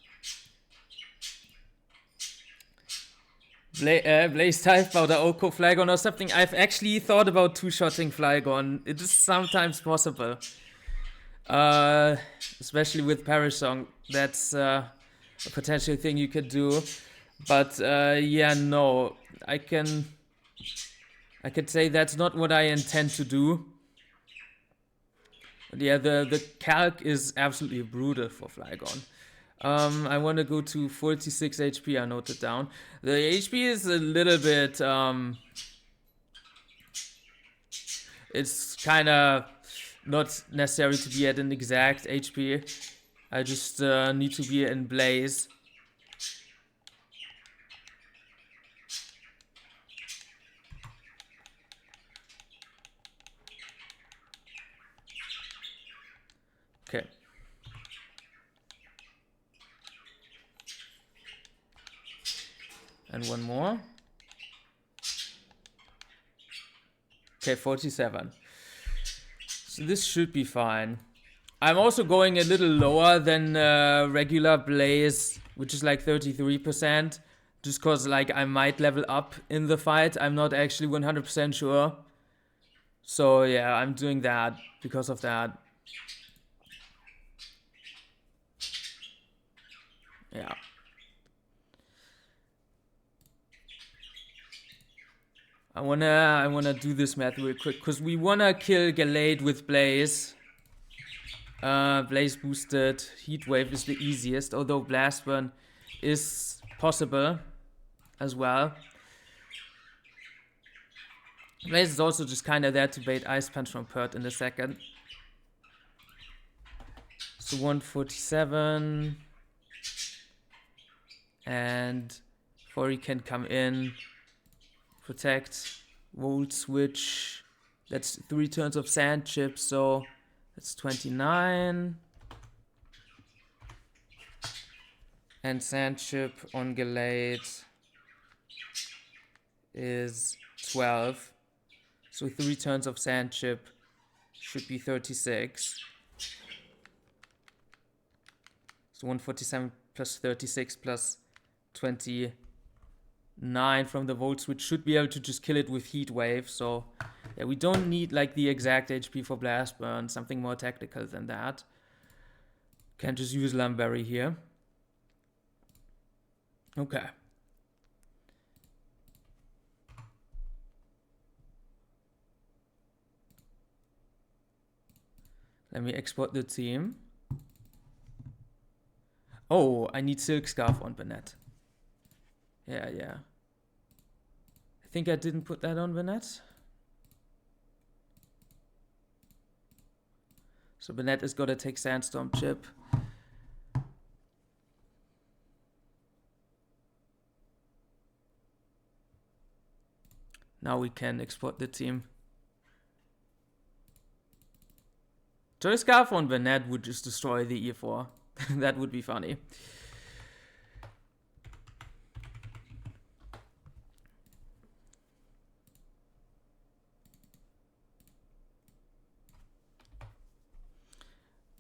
Blaze type about the Oko Flygon or something. I've actually thought about two-shotting Flygon. It is sometimes possible. Especially with Parasong. That's a potential thing you could do. But yeah, no. I could say that's not what I intend to do. But yeah, the calc is absolutely brutal for Flygon. I want to go to 46 HP, I noted down. The HP is a little bit, it's kind of not necessary to be at an exact HP. I just need to be in Blaze. Okay. And one more. Okay, 47. So this should be fine. I'm also going a little lower than regular Blaze, which is like 33%. Just cause like I might level up in the fight. I'm not actually 100% sure. So yeah, I'm doing that because of that. Yeah. I wanna do this math real quick because we wanna kill Gallade with Blaze. Blaze boosted Heat Wave is the easiest, although Blast Burn is possible as well. Blaze is also just kind of there to bait Ice Punch from Pert in a second. So 147. And Fori can come in. Protect. Volt Switch. That's 3 turns of Sand Chip, so that's 29. And Sand Chip on Gallade is 12. So 3 turns of Sand Chip should be 36. So 147 plus 36 plus 29 from the Volt Switch should be able to just kill it with Heat Wave. So yeah, we don't need like the exact HP for Blast Burn, something more tactical than that. Can just use Lum Berry here. Okay. Let me export the team. Oh, I need Silk Scarf on Banette. Yeah. I think I didn't put that on Banette. So Banette is gonna take Sandstorm Chip. Now we can export the team. Joy Scarf on Banette would just destroy the E4. That would be funny.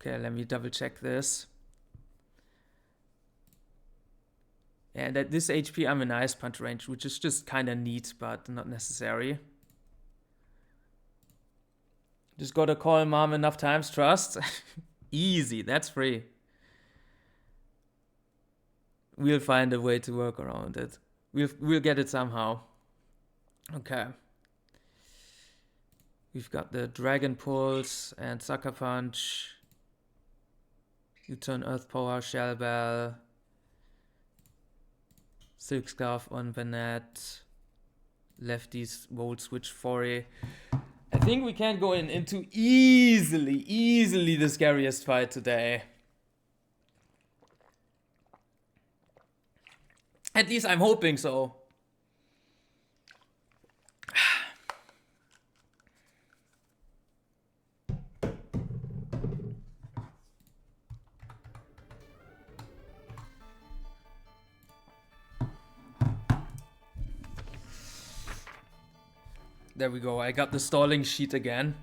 Okay, let me double check this. And at this HP, I'm in Ice Punch range, which is just kind of neat, but not necessary. Just gotta call mom enough times, trust. Easy, that's free. We'll find a way to work around it. We'll get it somehow. Okay. We've got the Dragon Pulse and Sucker Punch. U-Turn Earth Power, Shell Bell. Silk Scarf on Banette. Lefty's Volt Switch Foray. I think we can go into easily the scariest fight today. At least I'm hoping so. There we go, I got the stalling sheet again.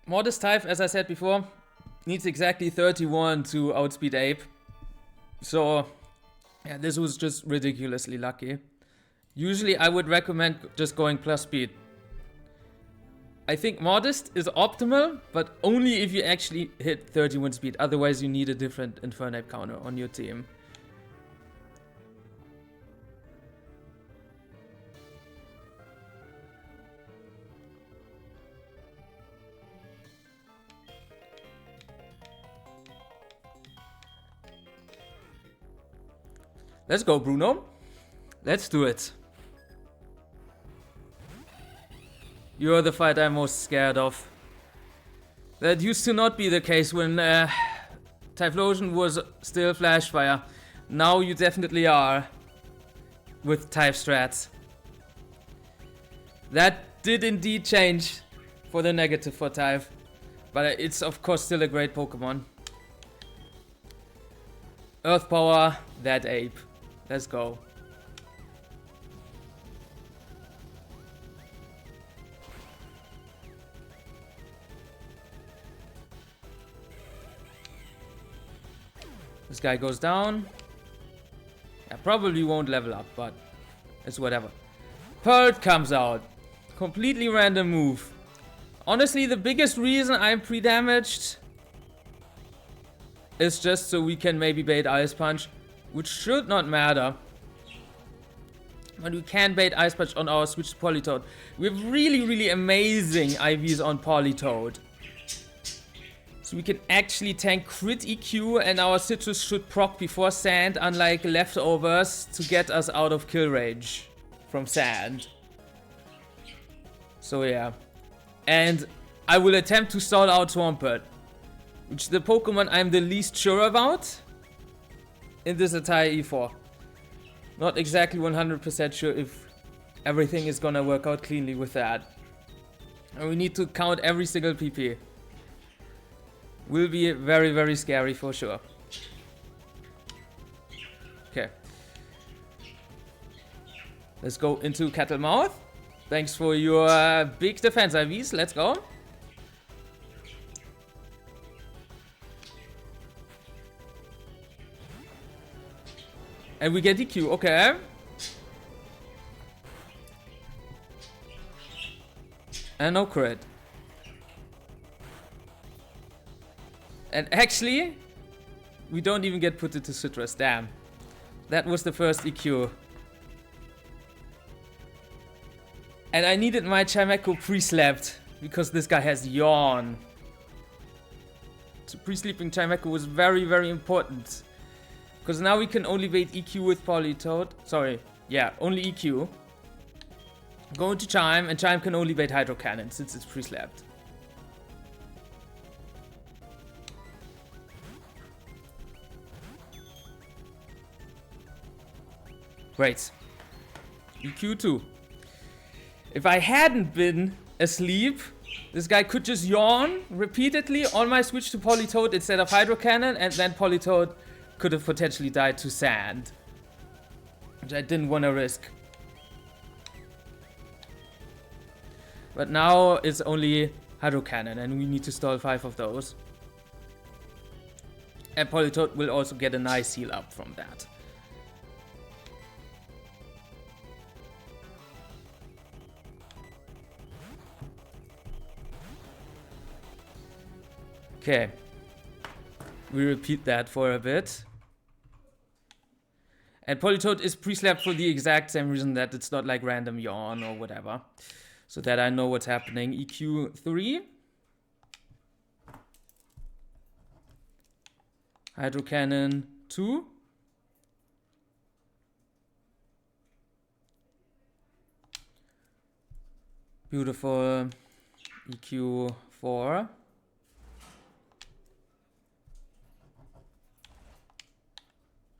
Modest type, as I said before, needs exactly 31 to outspeed Ape. So, yeah, this was just ridiculously lucky. Usually I would recommend just going plus speed. I think Modest is optimal, but only if you actually hit 31 speed. Otherwise you need a different Infernape counter on your team. Let's go, Bruno. Let's do it. You're the fight I'm most scared of. That used to not be the case when Typhlosion was still Flashfire. Now you definitely are. With type strats. That did indeed change for the negative for Typh. But it's of course still a great Pokemon. Earth Power, that Ape. Let's go. This guy goes down. I probably won't level up, but it's whatever. Pearl comes out. Completely random move. Honestly, the biggest reason I'm pre-damaged is just so we can maybe bait Ice Punch, which should not matter. But we can bait Ice Punch on our switch to Politoed. We have really amazing IVs on Politoed. So we can actually tank crit EQ and our Citrus should proc before Sand, unlike Leftovers, to get us out of kill range from Sand. So yeah. And I will attempt to stall out Swampert, which is the Pokemon I'm the least sure about in this entire E4. Not exactly 100% sure if everything is gonna work out cleanly with that. And we need to count every single PP. Will be very scary for sure. Okay. Let's go into Cattlemouth. Thanks for your big defense IVs. Let's go. And we get DQ. Okay. And no crit. And actually, we don't even get put into Citrus. Damn. That was the first EQ. And I needed my Chimecho pre-slept because this guy has Yawn. So pre-sleeping Chimecho was very important. Because now we can only bait EQ with Politoed. Sorry, yeah, only EQ. Go into Chime, and Chime can only bait Hydro Cannon since it's pre-slept. Great. EQ2. If I hadn't been asleep, this guy could just yawn repeatedly on my switch to Politoed instead of Hydro Cannon, and then Politoed could have potentially died to Sand, which I didn't want to risk. But now it's only Hydro Cannon, and we need to stall 5 of those. And Politoed will also get a nice heal up from that. Okay. We repeat that for a bit. And Politoed is pre-slept for the exact same reason that it's not like random yawn or whatever. So that I know what's happening. EQ3. Hydro Cannon 2. Beautiful. EQ4.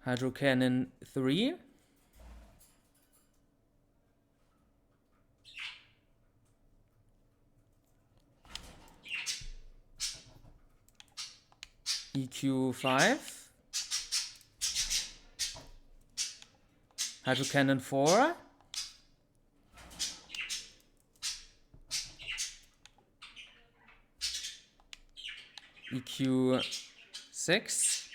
Hydro Cannon 3. EQ5. Hydro Cannon 4. EQ 6.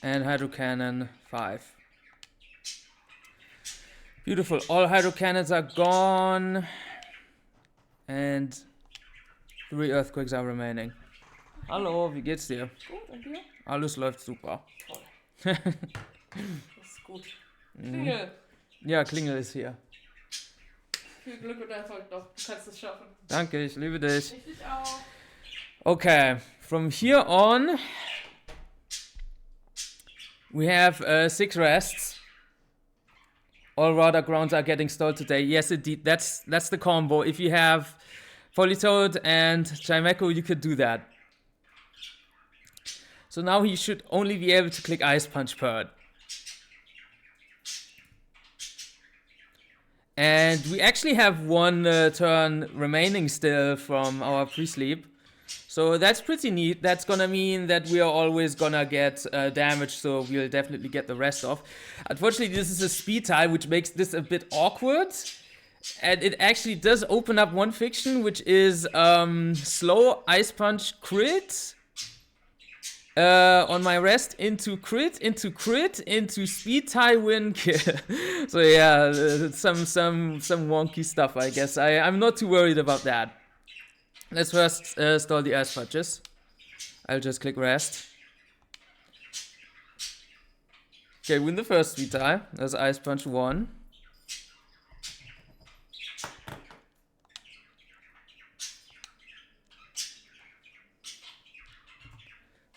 And Hydro Cannon 5. Beautiful. All Hydro Cannons are gone. And 3 Earthquakes are remaining. Hallo, wie geht's dir? Gut, und dir? Alles läuft super. Toll. Das ist gut. Klingel. Ja, Klingel ist hier. Viel Glück und Erfolg noch. Du kannst es schaffen. Danke, ich liebe dich. Ich dich auch. Okay, from here on, we have 6 rests. All Radar grounds are getting stalled today. Yes, indeed, that's the combo. If you have Politoed and Chimeco, you could do that. So now he should only be able to click Ice Punch Purd. And we actually have 1 turn remaining still from our pre-sleep. So that's pretty neat. That's gonna mean that we are always gonna get damage, so we'll definitely get the rest off. Unfortunately, this is a speed tie, which makes this a bit awkward. And it actually does open up 1 fiction, which is slow Ice Punch crit on my rest into crit, into speed tie win kill. So yeah, some wonky stuff, I guess. I'm not too worried about that. Let's first stall the Ice Punches. I'll just click rest. Okay, win the first speed tie. That's Ice Punch 1.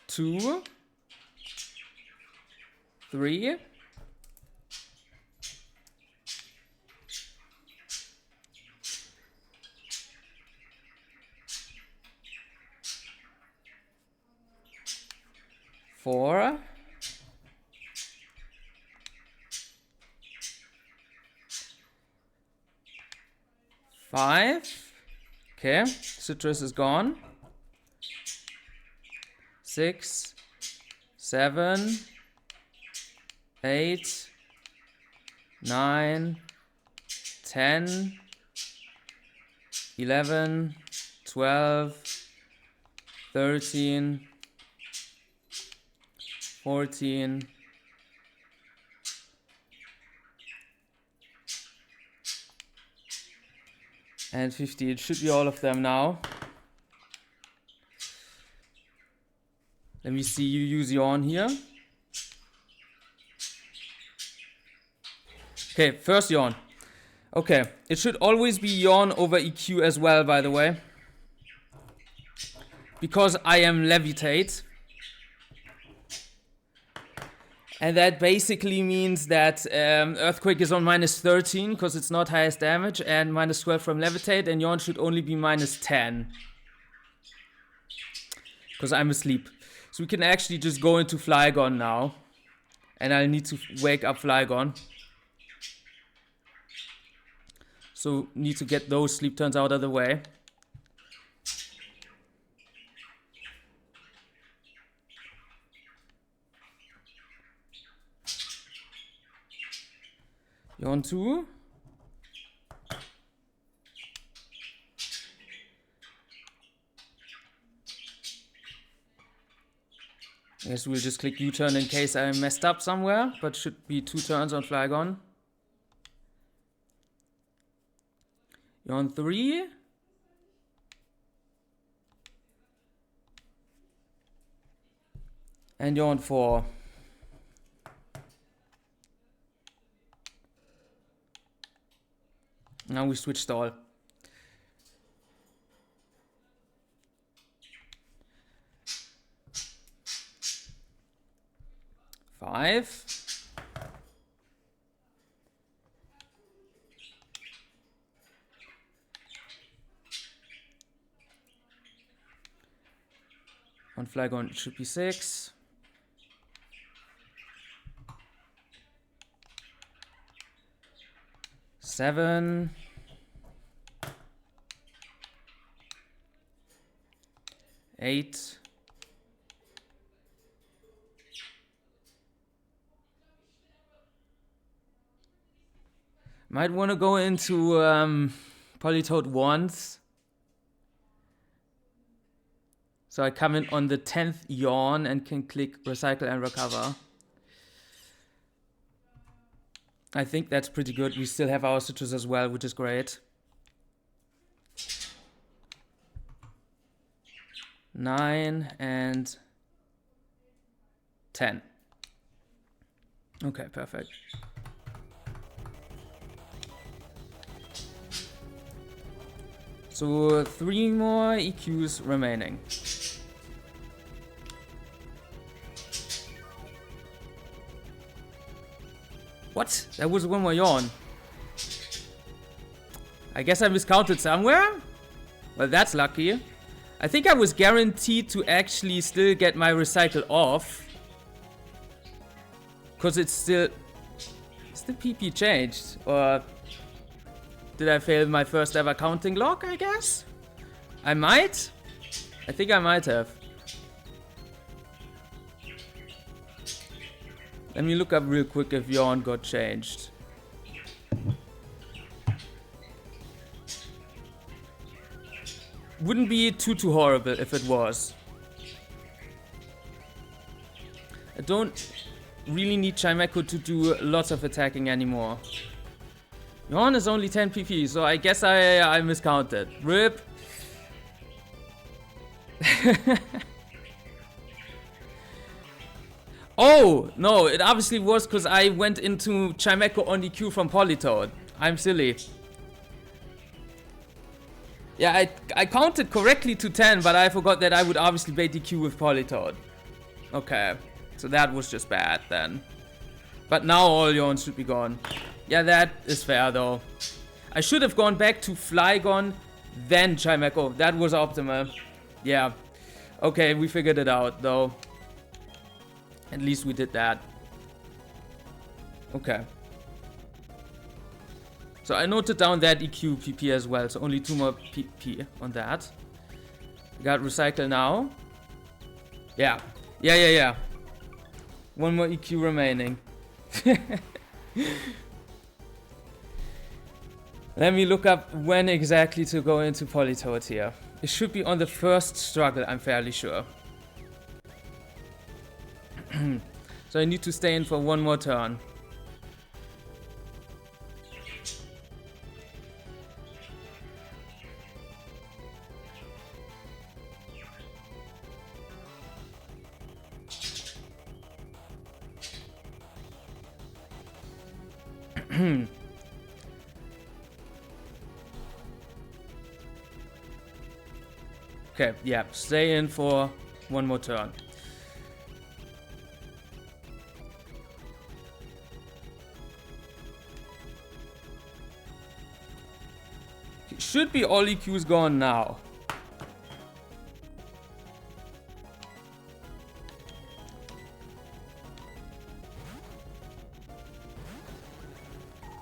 Two, 3, 4, 5. Okay, Citrus is gone. 6, 7, 8, 9, 10, 11, 12, 13, 14, 50. It should be all of them now. Let me see you use Yawn here. Okay, first Yawn. Okay, it should always be Yawn over EQ as well, by the way. Because I am Levitate. And that basically means that Earthquake is on -13 because it's not highest damage, and -12 from Levitate, and Yawn should only be -10. Because I'm asleep. So we can actually just go into Flygon now. And I'll need to wake up Flygon. So need to get those sleep turns out of the way. Yawn 2. I guess we'll just click U-turn in case I messed up somewhere, but should be 2 turns on Flygon. Yawn 3. And Yawn 4. Now we switch stall. Five. On Flygon it should be 6. 7. 8. Might want to go into Polytoad once. So I come in on the 10th yawn and can click recycle and recover. I think that's pretty good. We still have our citrus as well, which is great. 9 and 10. Okay, perfect. So 3 more EQs remaining. What? That was one more yawn. I guess I miscounted somewhere? Well, that's lucky. I think I was guaranteed to actually still get my recycle off. Because it's still... Is the PP changed? Or... Did I fail my first ever counting log, I guess? I might? I think I might have. Let me look up real quick if yawn got changed. Wouldn't be too horrible if it was. I don't really need Chimecho to do lots of attacking anymore. Yawn is only 10 PP, so I guess I miscounted. RIP. Oh, no, it obviously was because I went into Chimecho on EQ from Polytoad. I'm silly. Yeah, I counted correctly to 10, but I forgot that I would obviously bait EQ with Polytoad. Okay, so that was just bad then. But now all yawns should be gone. Yeah, that is fair though. I should have gone back to Flygon, then Chimecho. That was optimal. Yeah. Okay, we figured it out though. At least we did that. Okay. So I noted down that EQ PP as well, so only 2 more PP on that. Got recycle now. Yeah. Yeah. 1 more EQ remaining. Let me look up when exactly to go into Polytoad here. It should be on the first struggle, I'm fairly sure. So I need to stay in for 1 more turn. Okay, yeah, stay in for 1 more turn. Should be all EQs gone now.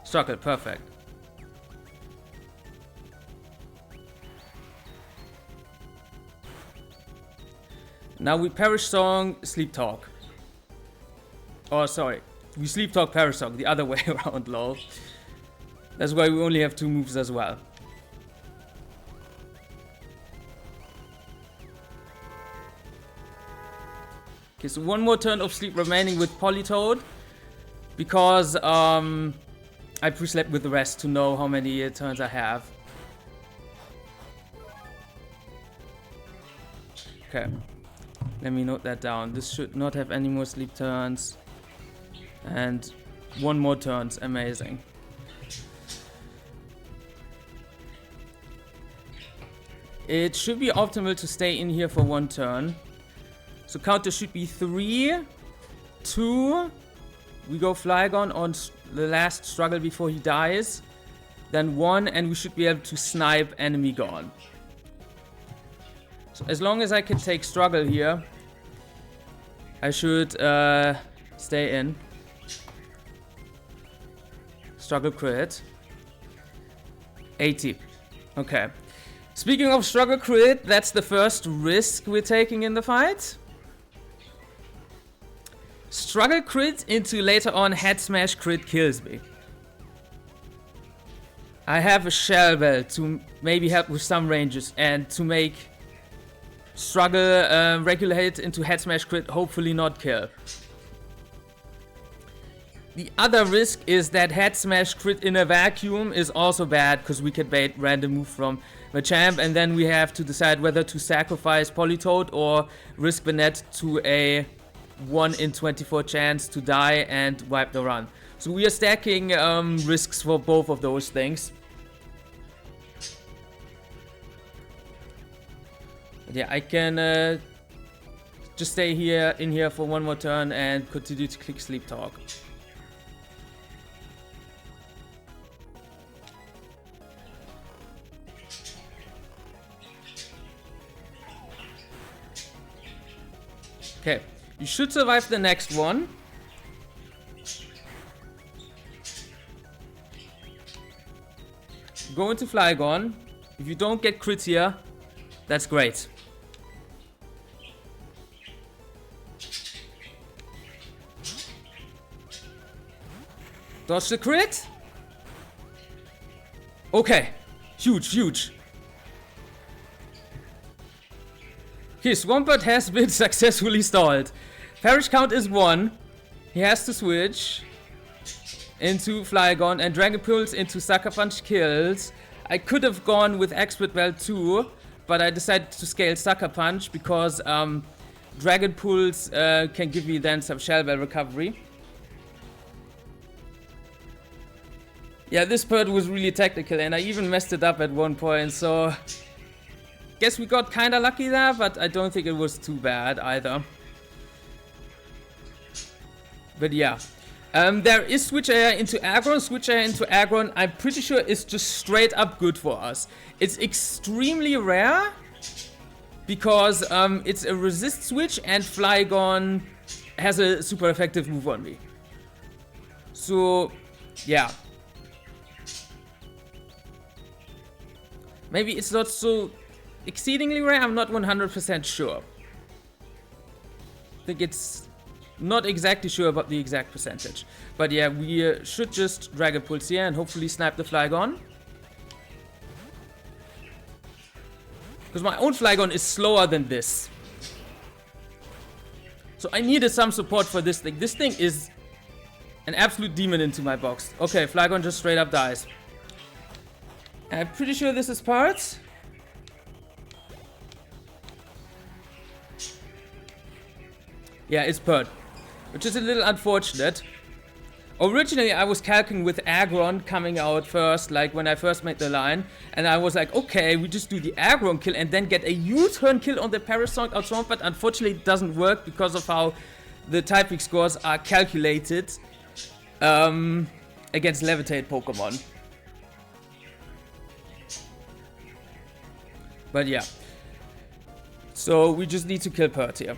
Struggle, perfect. Now we Perish Song, Sleep Talk. Oh, sorry. We Sleep Talk, Perish Song, the other way around, lol. That's why we only have 2 moves as well. Okay, so 1 more turn of sleep remaining with Polytoad. Because I pre-slept with the rest to know how many turns I have. Okay. Let me note that down. This should not have any more sleep turns. And 1 more turns. Amazing. It should be optimal to stay in here for 1 turn. So counter should be 3, 2. We go Flygon on the last struggle before he dies. Then 1, and we should be able to snipe enemy gone. So as long as I can take struggle here, I should stay in. Struggle crit. 80. Okay. Speaking of struggle crit, that's the first risk we're taking in the fight. Struggle crit into later on head smash crit kills me. I have a Shell Bell to maybe help with some ranges and to make struggle regular hit into head smash crit, hopefully not kill. The other risk is that head smash crit in a vacuum is also bad because we can bait random move from the champ, and then we have to decide whether to sacrifice Politoad or risk the net to a 1 in 24 chance to die and wipe the run. So we are stacking risks for both of those things. But yeah, I can just stay here in here for one more turn and continue to click Sleep Talk. Okay, you should survive the next one. Go into Flygon. If you don't get crit here, that's great. Dodge the crit. Okay, huge, huge. Okay, Swampert has been successfully stalled. Perish count is 1. He has to switch into Flygon, and Dragon Pulse into Sucker Punch kills. I could have gone with Expert Bell too, but I decided to scale Sucker Punch because Dragon Pulse can give me then some Shell Bell recovery. Yeah, this bird was really technical and I even messed it up at one point, so guess we got kinda lucky there, but I don't think it was too bad either. But yeah. There is Switch Area into Aggron. Switch Area into Aggron, I'm pretty sure is just straight up good for us. It's extremely rare because it's a resist switch and Flygon has a super effective move on me. So, yeah. Maybe it's not so exceedingly rare, I'm not 100% sure. I think it's not exactly sure about the exact percentage. But yeah, we should just Dragon Pulse here and hopefully snipe the Flygon. Because my own Flygon is slower than this. So I needed some support for this thing. This thing is an absolute demon into my box. Okay, Flygon just straight up dies. I'm pretty sure this is parts. Yeah, it's Pert, which is a little unfortunate. Originally, I was calculating with Aggron coming out first, like when I first made the line, and I was like, okay, we just do the Aggron kill and then get a U-turn kill on the Parasonic Outstorm, but unfortunately it doesn't work because of how the typing scores are calculated against Levitate Pokemon. But yeah, so we just need to kill Pert here.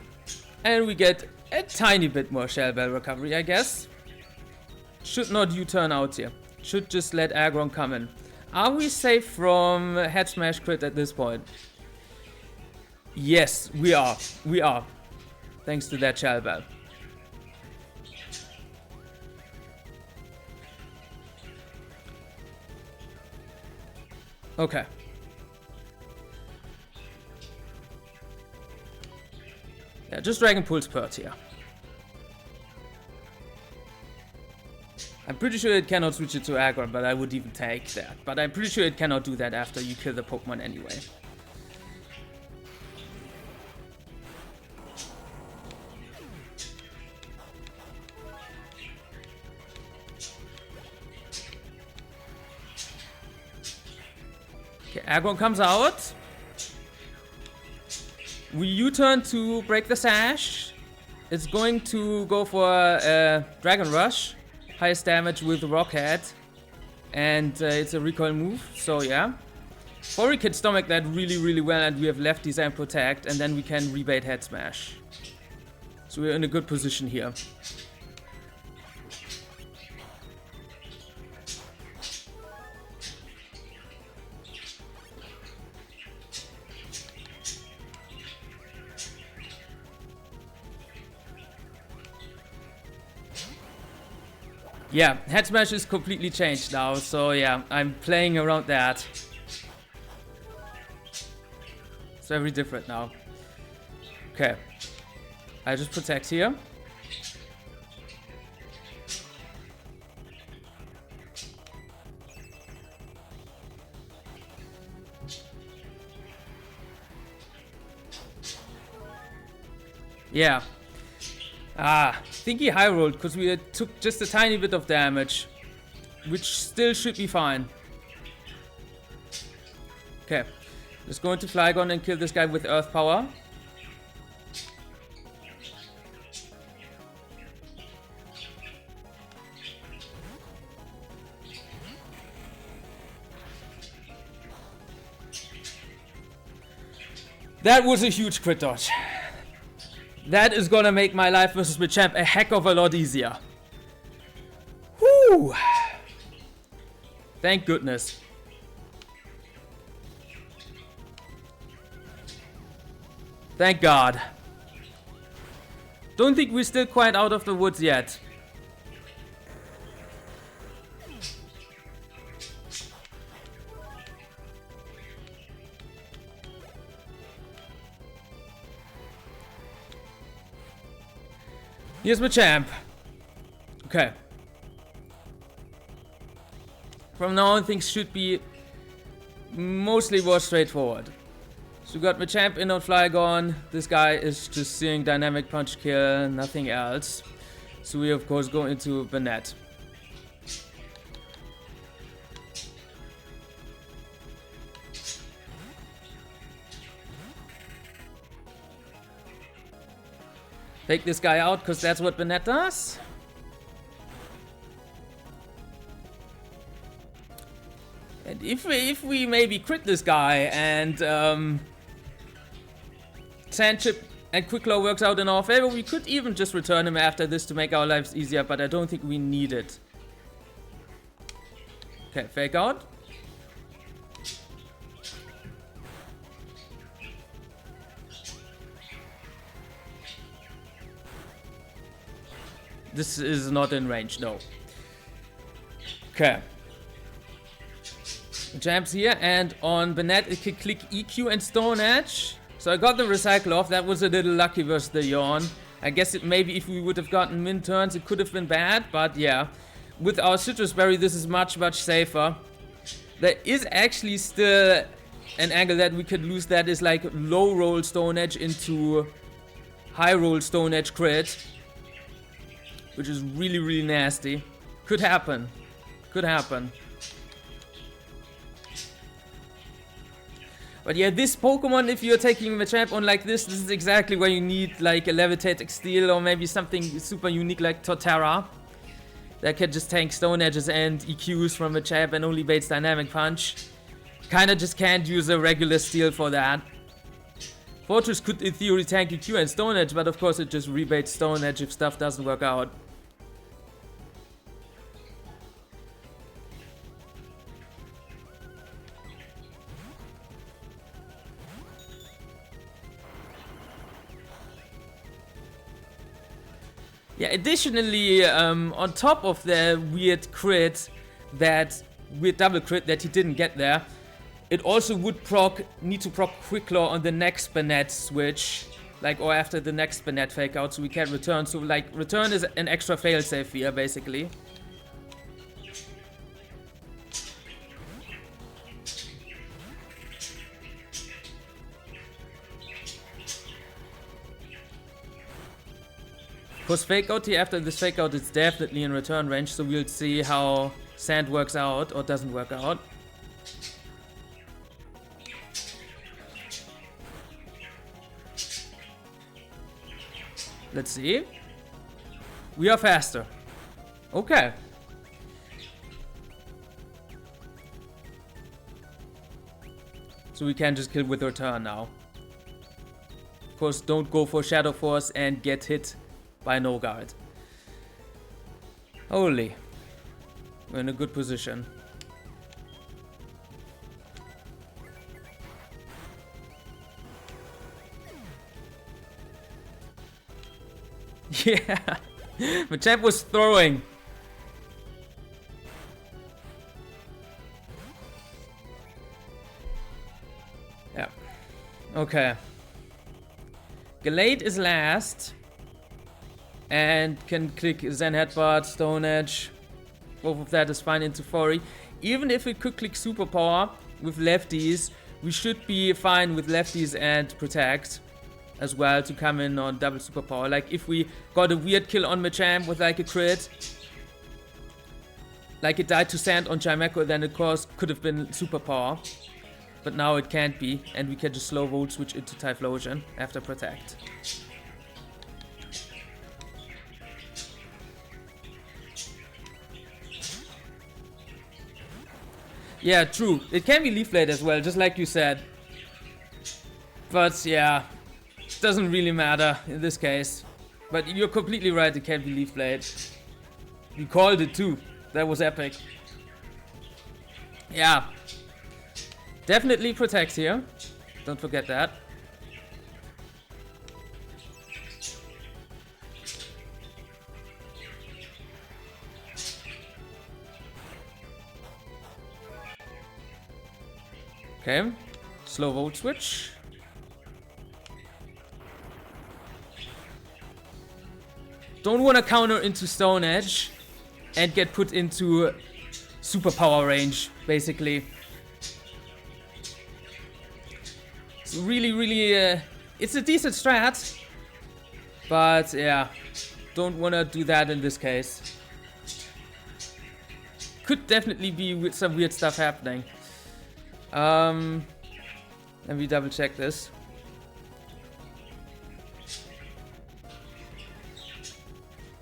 And we get a tiny bit more Shell Bell recovery, I guess. Should not U-turn out here. Should just let Aggron come in. Are we safe from Head Smash crit at this point? Yes, we are. We are. Thanks to that Shell Bell. Okay. Yeah, just Dragon Pulse Pert here. I'm pretty sure it cannot switch it to Aggron, but I would even take that. But I'm pretty sure it cannot do that after you kill the Pokemon anyway. Okay, Aggron comes out. We U-turn to break the sash. It's going to go for Dragon Rush. Highest damage with Rockhead. And it's a recoil move, so yeah. Fori can stomach that really well, and we have left Design Protect, and then we can rebate Head Smash. So we're in a good position here. Yeah, head smash is completely changed now, so yeah, I'm playing around that. It's very different now. Okay. I just protect here. Yeah. I think he high rolled because we took just a tiny bit of damage, which still should be fine. Okay, let's go into Flygon and kill this guy with Earth Power. That was a huge crit dodge. That is gonna make my life versus Machamp a heck of a lot easier. Whew. Thank goodness. Thank God. Don't think we're still quite out of the woods yet. Here's Machamp. Okay. From now on, things should be mostly more straightforward. So we got Machamp in on Flygon. This guy is just seeing Dynamic Punch kill, nothing else. So we of course go into Banette. Take this guy out, because that's what Banette does. And if we maybe crit this guy and Sand Chip and Quick Claw works out in our favor, we could even just return him after this to make our lives easier, but I don't think we need it. Okay, Fake Out. This is not in range, no. Okay. Jumps here, and on Banette it can click EQ and Stone Edge. So I got the Recycle off. That was a little lucky versus the Yawn. I guess it maybe if we would have gotten min turns it could have been bad, but yeah. With our Citrus Berry this is much safer. There is actually still an angle that we could lose, that is like low roll Stone Edge into high roll Stone Edge crit. Which is really nasty. Could happen. Could happen. But yeah, this Pokemon, if you're taking Machamp on like this is exactly where you need like a Levitate Steel or maybe something super unique like Torterra. That can just tank Stone Edges and EQs from Machamp and only baits Dynamic Punch. Kinda just can't use a regular Steel for that. Fortress could in theory tank EQ and Stone Edge, but of course it just rebates Stone Edge if stuff doesn't work out. Yeah, additionally, on top of the weird crit, that weird double crit that he didn't get there, it also would need to proc Quick Claw on the next Banette switch, like, or after the next Banette fake out, so we can return. So like, return is an extra failsafe here, basically. Because Fake Out here, after this Fake Out, it's definitely in return range, so we'll see how Sand works out or doesn't work out. Let's see. We are faster. Okay. So we can just kill with return now. Of course, don't go for Shadow Force and get hit by no guard. Holy. We're in a good position. Yeah. Machamp was throwing. Okay. Gallade is last. And can click Zen Headbutt, Stone Edge. Both of that is fine into Fori. Even if it could click Superpower with lefties, we should be fine with lefties and Protect as well to come in on double Superpower. Like if we got a weird kill on Machamp with like a crit, like it died to Sand on Chimecho, then of course could have been Superpower. But now it can't be, and we can just slow Volt Switch into Typhlosion after Protect. Yeah, true. It can be Leaf Blade as well, just like you said. But yeah, doesn't really matter in this case. But you're completely right, it can be Leaf Blade. We called it too. That was epic. Yeah. Definitely Protect here. Don't forget that. Okay, slow Volt Switch. Don't want to counter into Stone Edge and get put into Superpower range, basically. It's really, it's a decent strat, but yeah, don't want to do that in this case. Could definitely be with some weird stuff happening. Let me double check this.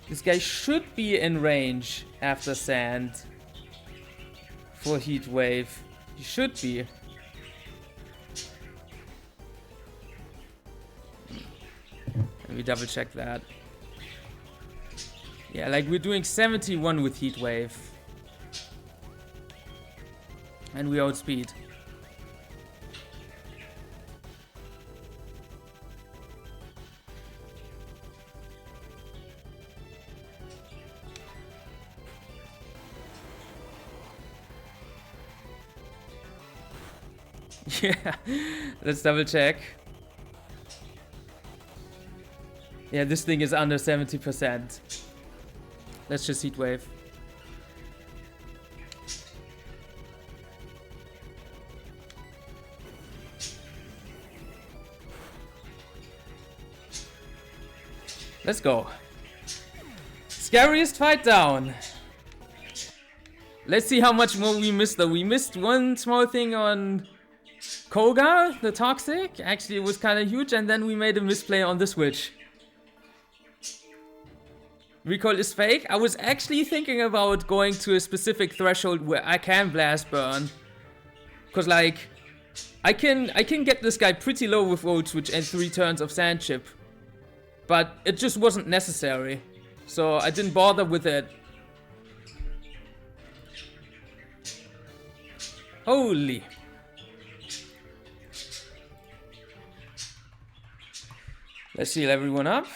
This guy should be in range after Sand for Heat Wave. He should be. Let me double check that. Yeah, like we're doing 71 with Heat Wave. And we outspeed. Yeah, let's double check. Yeah, this thing is under 70%. Let's just Heat Wave. Let's go. Scariest fight down. Let's see how much more we missed though. We missed one small thing on Koga, the Toxic. Actually, it was kind of huge, and then we made a misplay on the Switch. Recoil is fake. I was actually thinking about going to a specific threshold where I can Blast Burn. Cause like, I can get this guy pretty low with Volt Switch and 3 turns of Sand Chip. But it just wasn't necessary. So I didn't bother with it. Holy. Let's heal everyone up.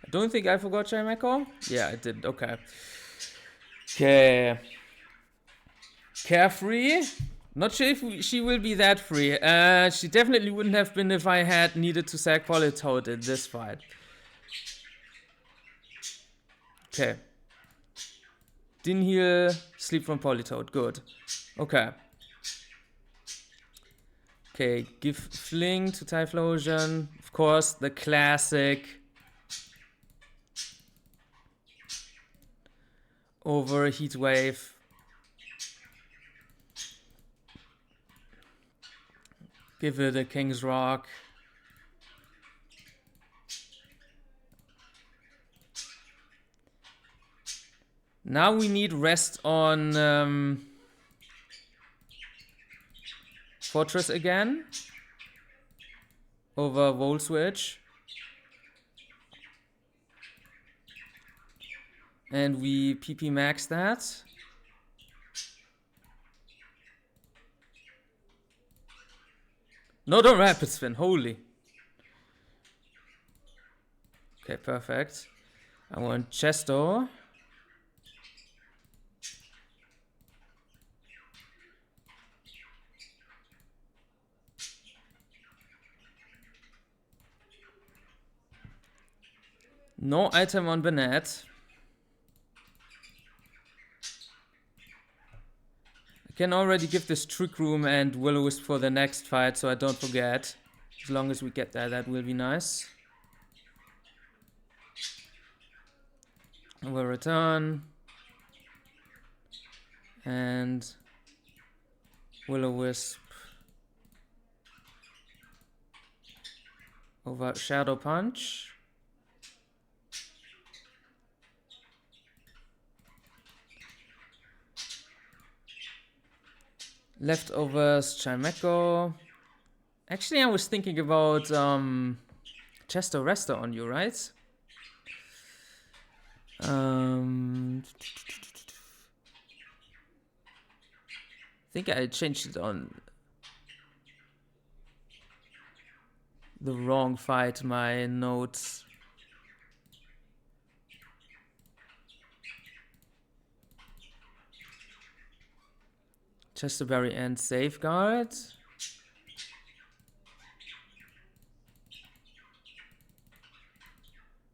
I don't think I forgot Chimecho. Yeah, I did. Okay. Okay. Carefree. Not sure if she will be that free. She definitely wouldn't have been if I had needed to sack Politoed in this fight. Okay. Didn't heal Sleep from Politoed. Good. Okay. Okay, give Fling to Typhlosion. Of course, the classic. Over Heat Wave. Give it a King's Rock. Now we need rest on Fortress again. Over Volt Switch. And we PP max that. No, don't rapid spin, holy. Okay, perfect. I want Chesto. No item on Bennett. I can already give this Trick Room and Will-O-Wisp for the next fight, so I don't forget. As long as we get there, that will be nice. We'll return. And Will-O-Wisp over Shadow Punch. Leftovers, Chimeco. Actually, I was thinking about Chesto Resto on you, right? I think I changed it on the wrong fight, my notes. Chesterberry and Safeguard.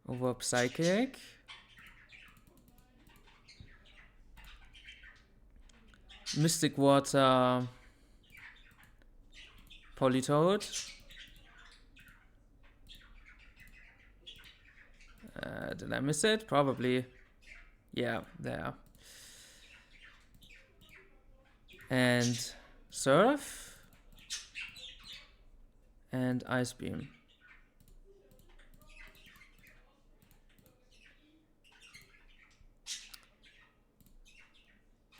Over Psychic. Mystic Water. Politoad. Did I miss it? Probably. Yeah, there. And Surf. And Ice Beam.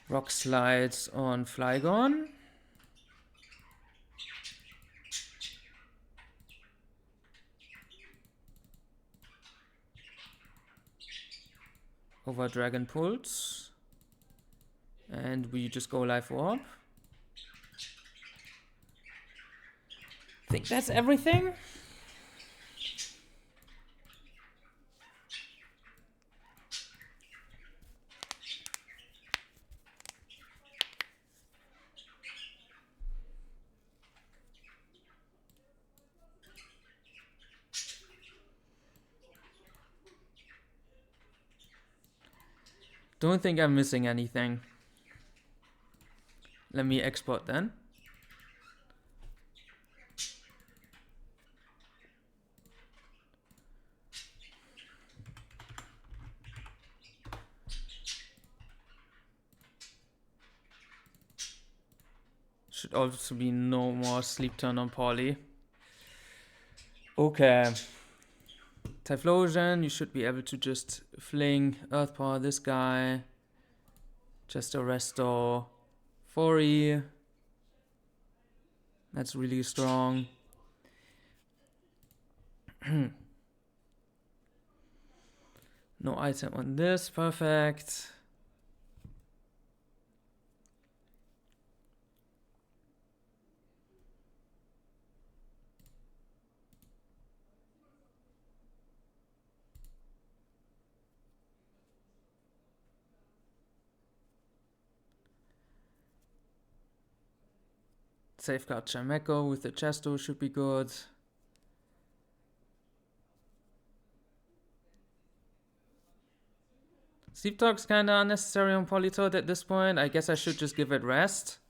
Rock Slides on Flygon. Over Dragon Pulse. And we just go Life Orb. I think that's everything. Don't think I'm missing anything. Let me export then. Should also be no more sleep turn on Polly. Okay. Typhlosion, you should be able to just fling Earth Power this guy. Just a Resto. 4E. That's really strong. No item on this, perfect. Safeguard Chimeco with the Chesto should be good. Sleep Talk's kinda unnecessary on Politoad at this point. I guess I should just give it rest.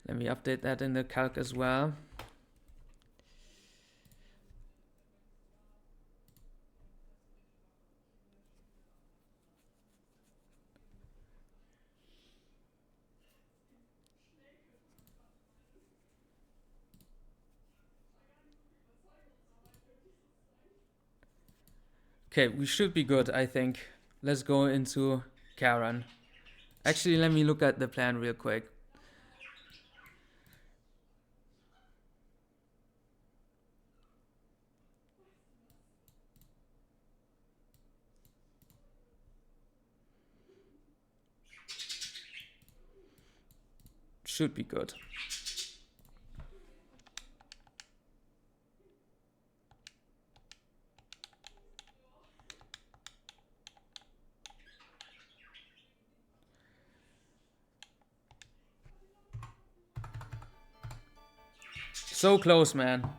Let me update that in the calc as well. Okay, we should be good, I think. Let's go into Karen. Actually, let me look at the plan real quick. Should be good. So close, man.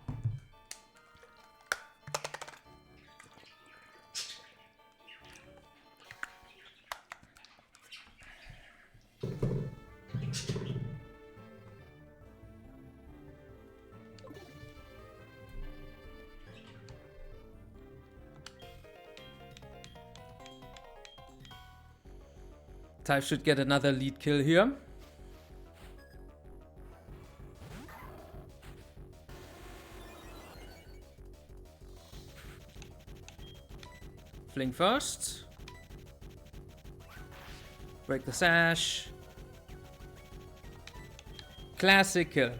Type should get another lead kill here. Fling first. Break the sash. Classic kill.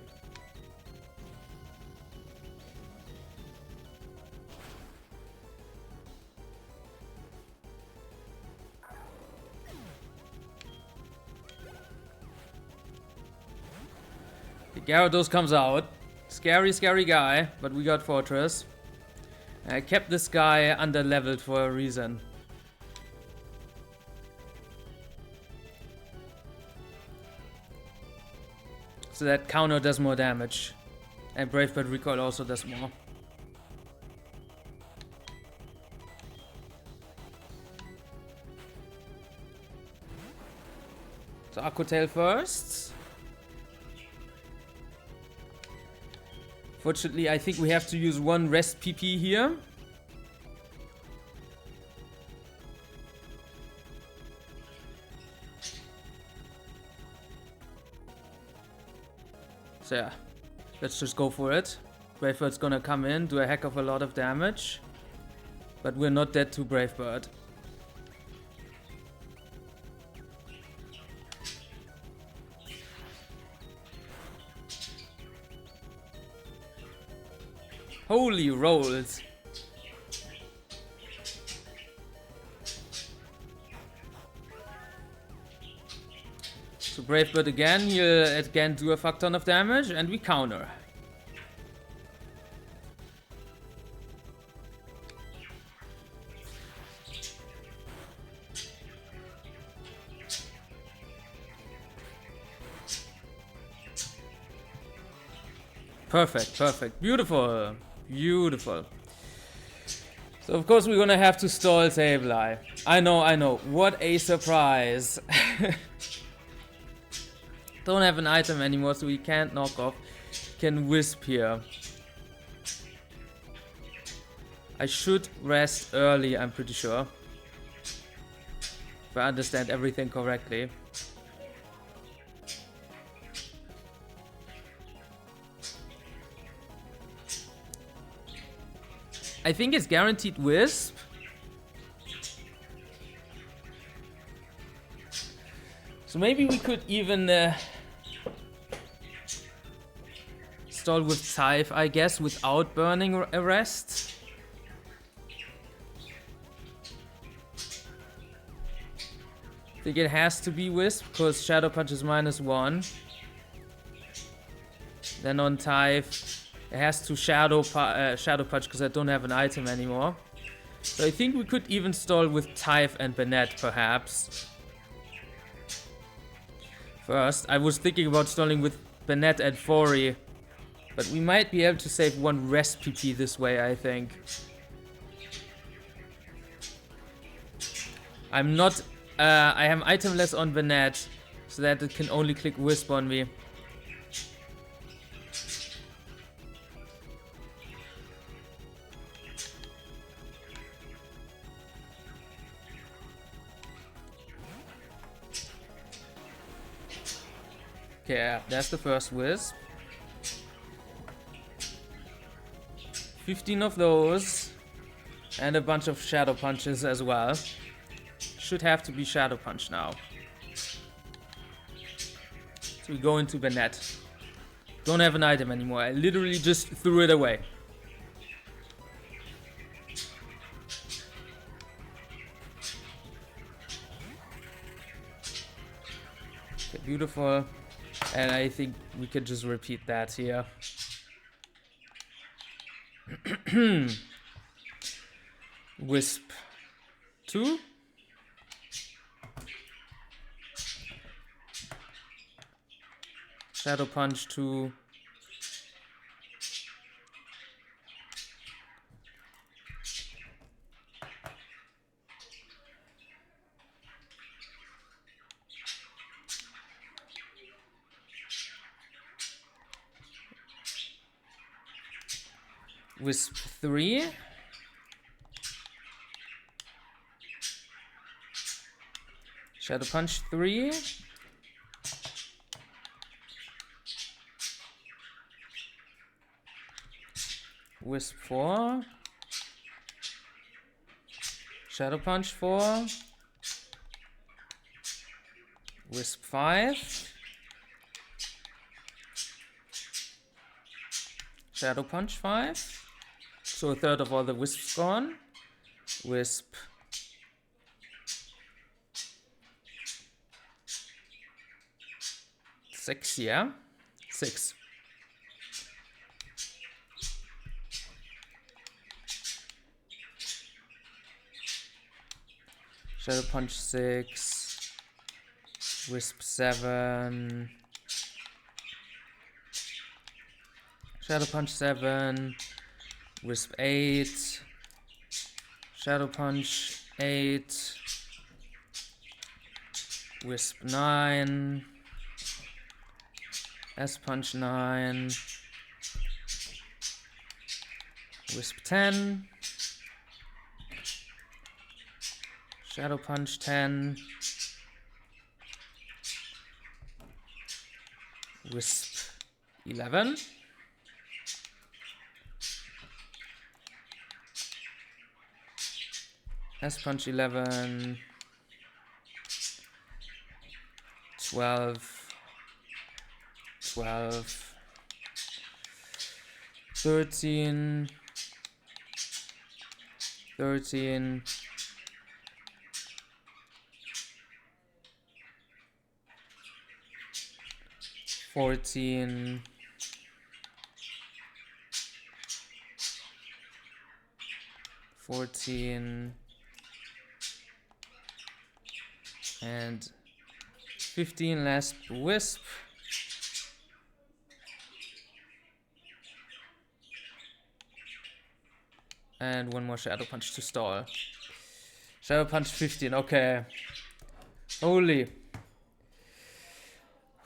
The Gyarados comes out. Scary, scary guy, but we got Fortress. I kept this guy under-leveled for a reason. So that counter does more damage. And Brave Bird Recoil also does more. So Aqua Tail first. Fortunately, I think we have to use one rest PP here. So yeah, let's just go for it. Brave Bird's gonna come in, do a heck of a lot of damage. But we're not dead to Brave Bird. Holy rolls. So Brave Bird again, he'll again do a fuck ton of damage and we counter. Perfect, perfect, beautiful. Beautiful. So of course we're gonna have to stall Sableye. I know. What a surprise. Don't have an item anymore, so we can't knock off. Can Wisp here. I should rest early, I'm pretty sure. If I understand everything correctly. I think it's guaranteed Wisp. So maybe we could even stall with Scythe, I guess, without burning Arrest. I think it has to be Wisp, because Shadow Punch is -1. Then on Scythe, it has to Shadow Punch because I don't have an item anymore. So I think we could even stall with Scythe and Banette, perhaps. First, I was thinking about stalling with Banette and Fori. But we might be able to save one rest PP this way, I think. I'm not... I am itemless on Banette, so that it can only click Wisp on me. Okay, yeah, that's the first Wisp. 15 of those. And a bunch of Shadow Punches as well. Should have to be Shadow Punch now. So we go into Bennett. Don't have an item anymore. I literally just threw it away. Okay, beautiful. And I think we could just repeat that here. Wisp 2. Shadow Punch 2. Wisp 3. Shadow Punch 3. Wisp 4. Shadow Punch 4. Wisp 5. Shadow Punch 5. So a third of all the wisps gone. Wisp. Six, yeah? 6. Shadow Punch 6. Wisp 7. Shadow Punch 7. Wisp 8. Shadow Punch 8. Wisp 9. S-Punch 9. Wisp 10. Shadow Punch 10. Wisp 11. S-Punch 11. 12. 12. 13. 13. 14. 14. And 15 last wisp. And one more Shadow Punch to stall. Shadow Punch 15, okay. Holy.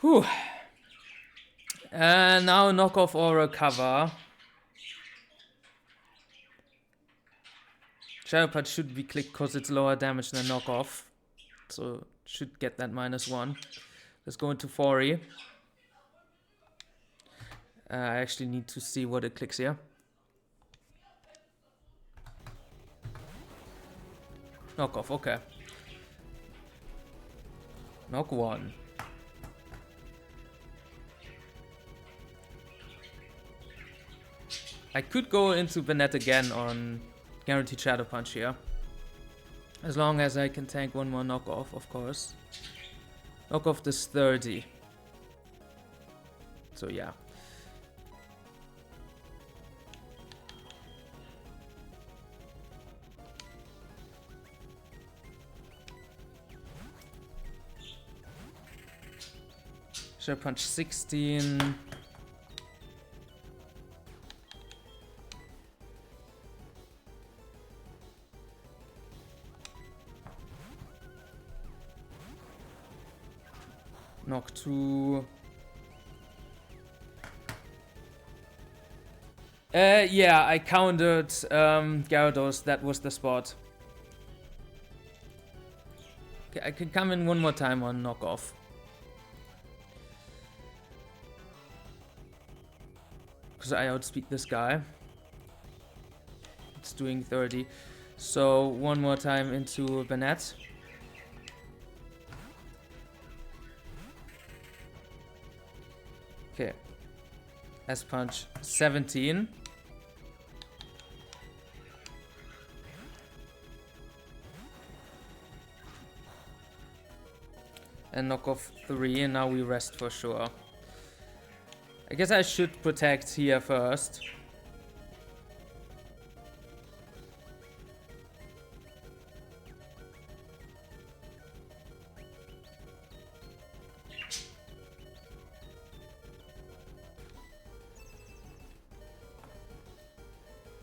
Whew. And now knock off or recover. Shadow Punch should be clicked because it's lower damage than knock off. So should get that -1. Let's go into Fori. I actually need to see what it clicks here. Knock off, okay. Knock 1. I could go into Bennett again on Guaranteed Shadow Punch here. As long as I can tank one more knockoff, of course. Knockoff this 30. So yeah. Shadow Punch 16. Knock 2. Yeah, I countered Gyarados. That was the spot. Okay, I can come in one more time on knockoff. Because I outspeed this guy. It's doing 30. So one more time into Bennett. Okay. S-Punch 17. And knock off 3, and now we rest for sure. I guess I should protect here first.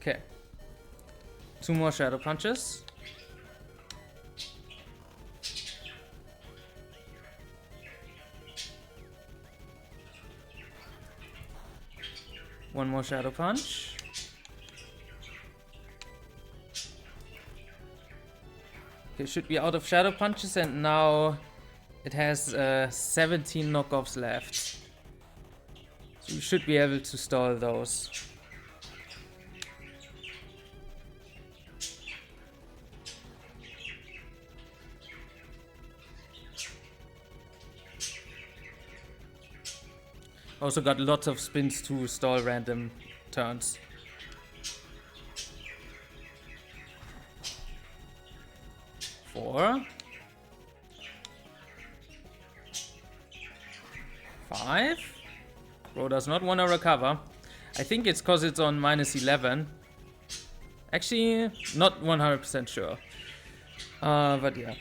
Okay. 2 more Shadow Punches. One more Shadow Punch. Okay, should be out of Shadow Punches, and now it has 17 knockoffs left. So we should be able to stall those. Also got lots of spins to stall random turns. Four. 5. Bro does not want to recover. I think it's because it's on -11. Actually, not 100% sure. But yeah.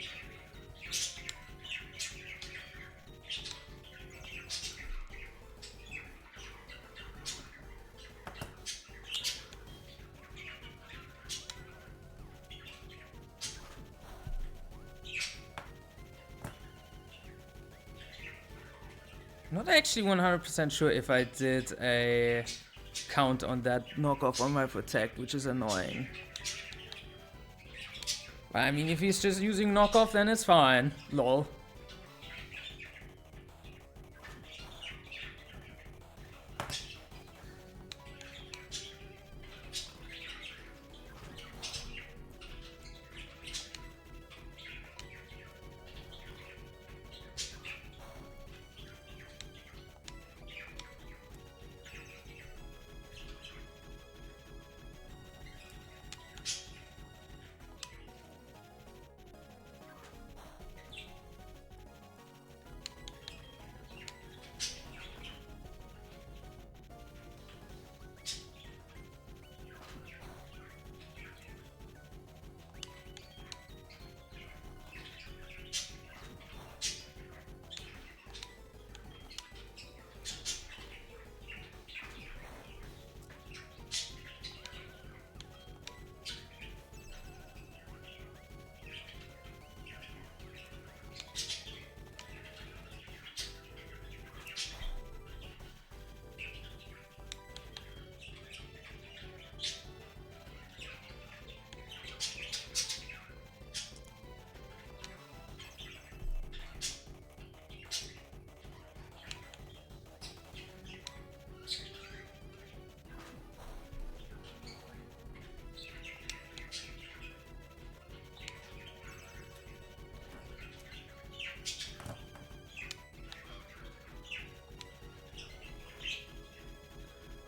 Not actually 100% sure if I did a count on that knockoff on my protect, which is annoying. But I mean, if he's just using knockoff, then it's fine. Lol.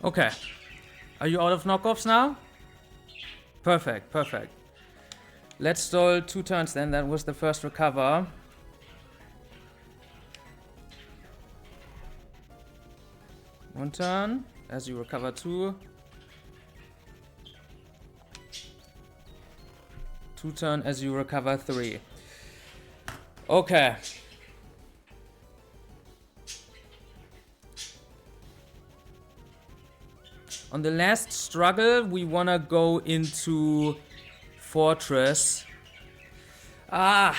Okay. Are you out of knockoffs now? Perfect, perfect. Let's stall 2 turns then. That was the first recover. One turn as you recover 2. 2 turn as you recover 3. Okay. On the last struggle, we wanna go into Fortress. Yeah,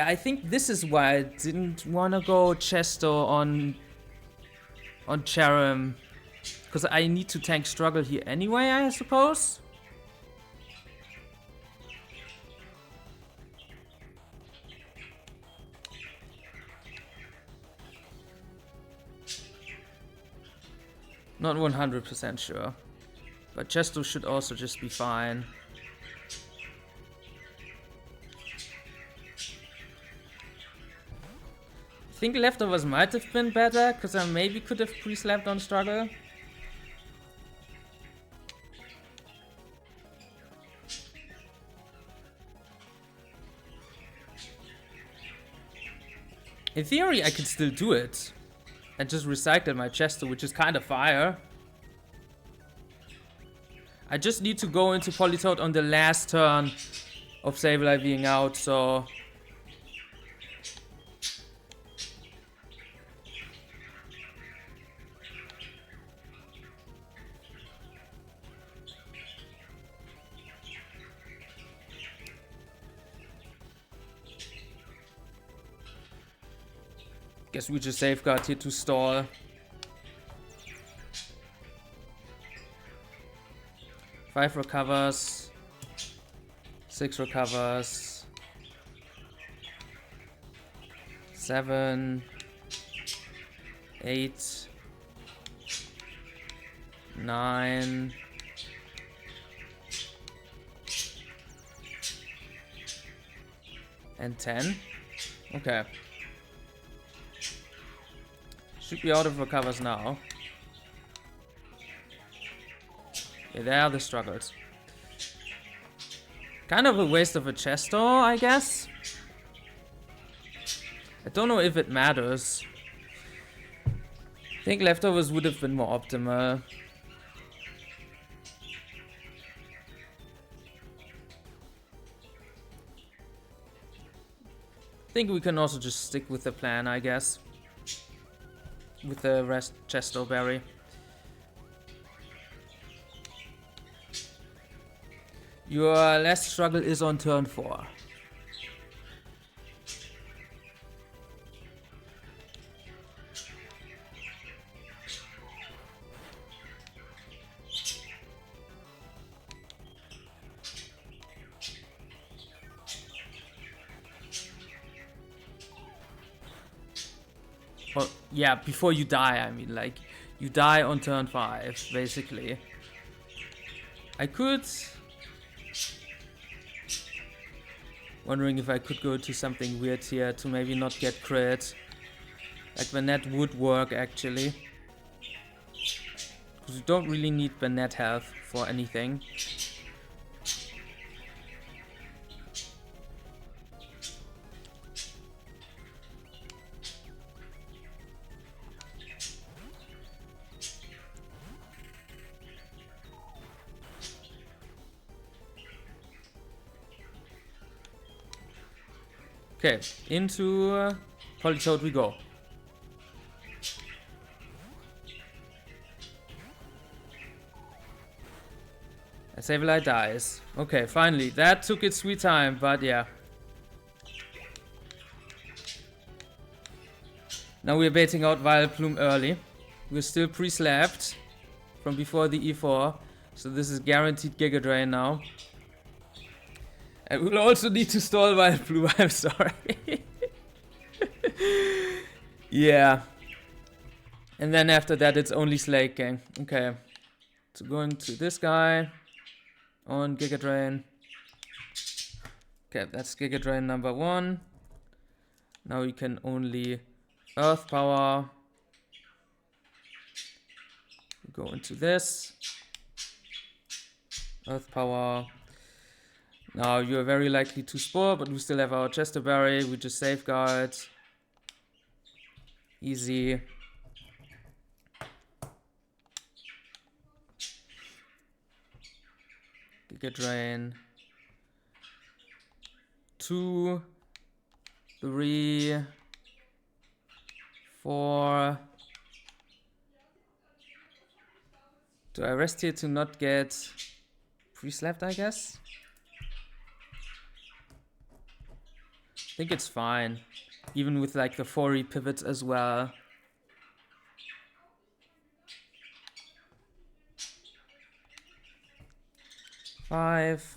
I think this is why I didn't wanna go Chesto on Cherim. Because I need to tank struggle here anyway, I suppose. Not 100% sure. But Chesto should also just be fine. I think leftovers might have been better, because I maybe could have pre-slapped on struggle. In theory, I could still do it. I just recycled my Chesto, which is kind of fire. I just need to go into Politoed on the last turn of Sableye being out, so... Guess we just safeguard here to stall. Five recovers. 6 recovers. 7. 8. 9. And 10. Okay. Should be out of recovers now. Yeah, there are the struggles. Kind of a waste of a Chesto, I guess. I don't know if it matters. I think leftovers would have been more optimal. I think we can also just stick with the plan, I guess. With the rest Chesto Berry. Your last struggle is on turn 4. Well, yeah, before you die, I mean, like, you die on turn 5, basically. I could... Wondering if I could go to something weird here to maybe not get crit. Like Banette would work, actually. Because you don't really need Banette health for anything. Okay, into Politoed we go. And Sableye dies. Okay, finally. That took its sweet time, but yeah. Now we're baiting out Vileplume early. We're still pre-slapped from before the E4. So this is guaranteed Giga Drain now. And we'll also need to stall Vileplume, I'm sorry. Yeah. And then after that it's only Slaking. Okay. So going to this guy. On Giga Drain. Okay, that's Giga Drain number 1. Now we can only Earth Power. Go into this. Earth Power. Now you're very likely to Spore, but we still have our Chesto Berry. We just safeguard. Easy. Giga Drain. 2, 3, 4. Do I rest here to not get pre-slapped, I guess? I think it's fine. Even with like the 4 pivots as well. Five.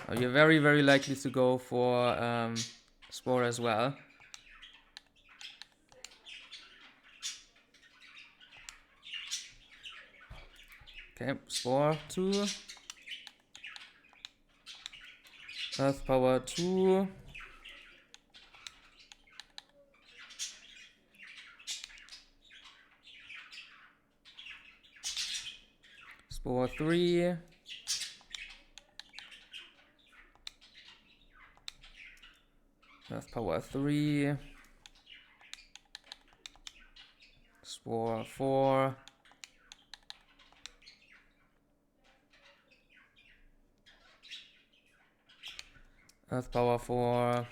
Oh, you're very, very likely to go for Spore as well. Okay, Spore 2. Earth Power 2. Spore 3. Earth Power 3. Spore 4. Earth Power 4.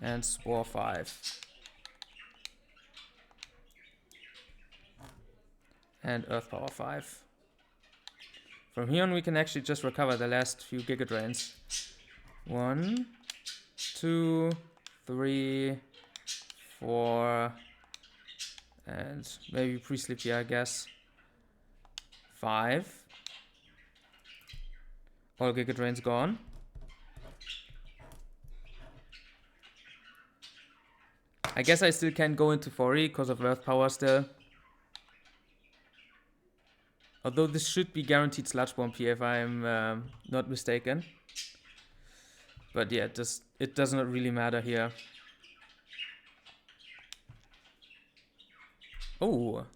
And Spore 5. And Earth Power 5. From here on we can actually just recover the last few Giga Drains. 1, 2, 3, 4, and maybe pre-sleep here, I guess. 5. All Giga Drains gone. I guess I still can't go into 4E because of Earth Power still. Although this should be guaranteed Sludge Bomb here if I'm not mistaken. But yeah, it does not really matter here. Oh.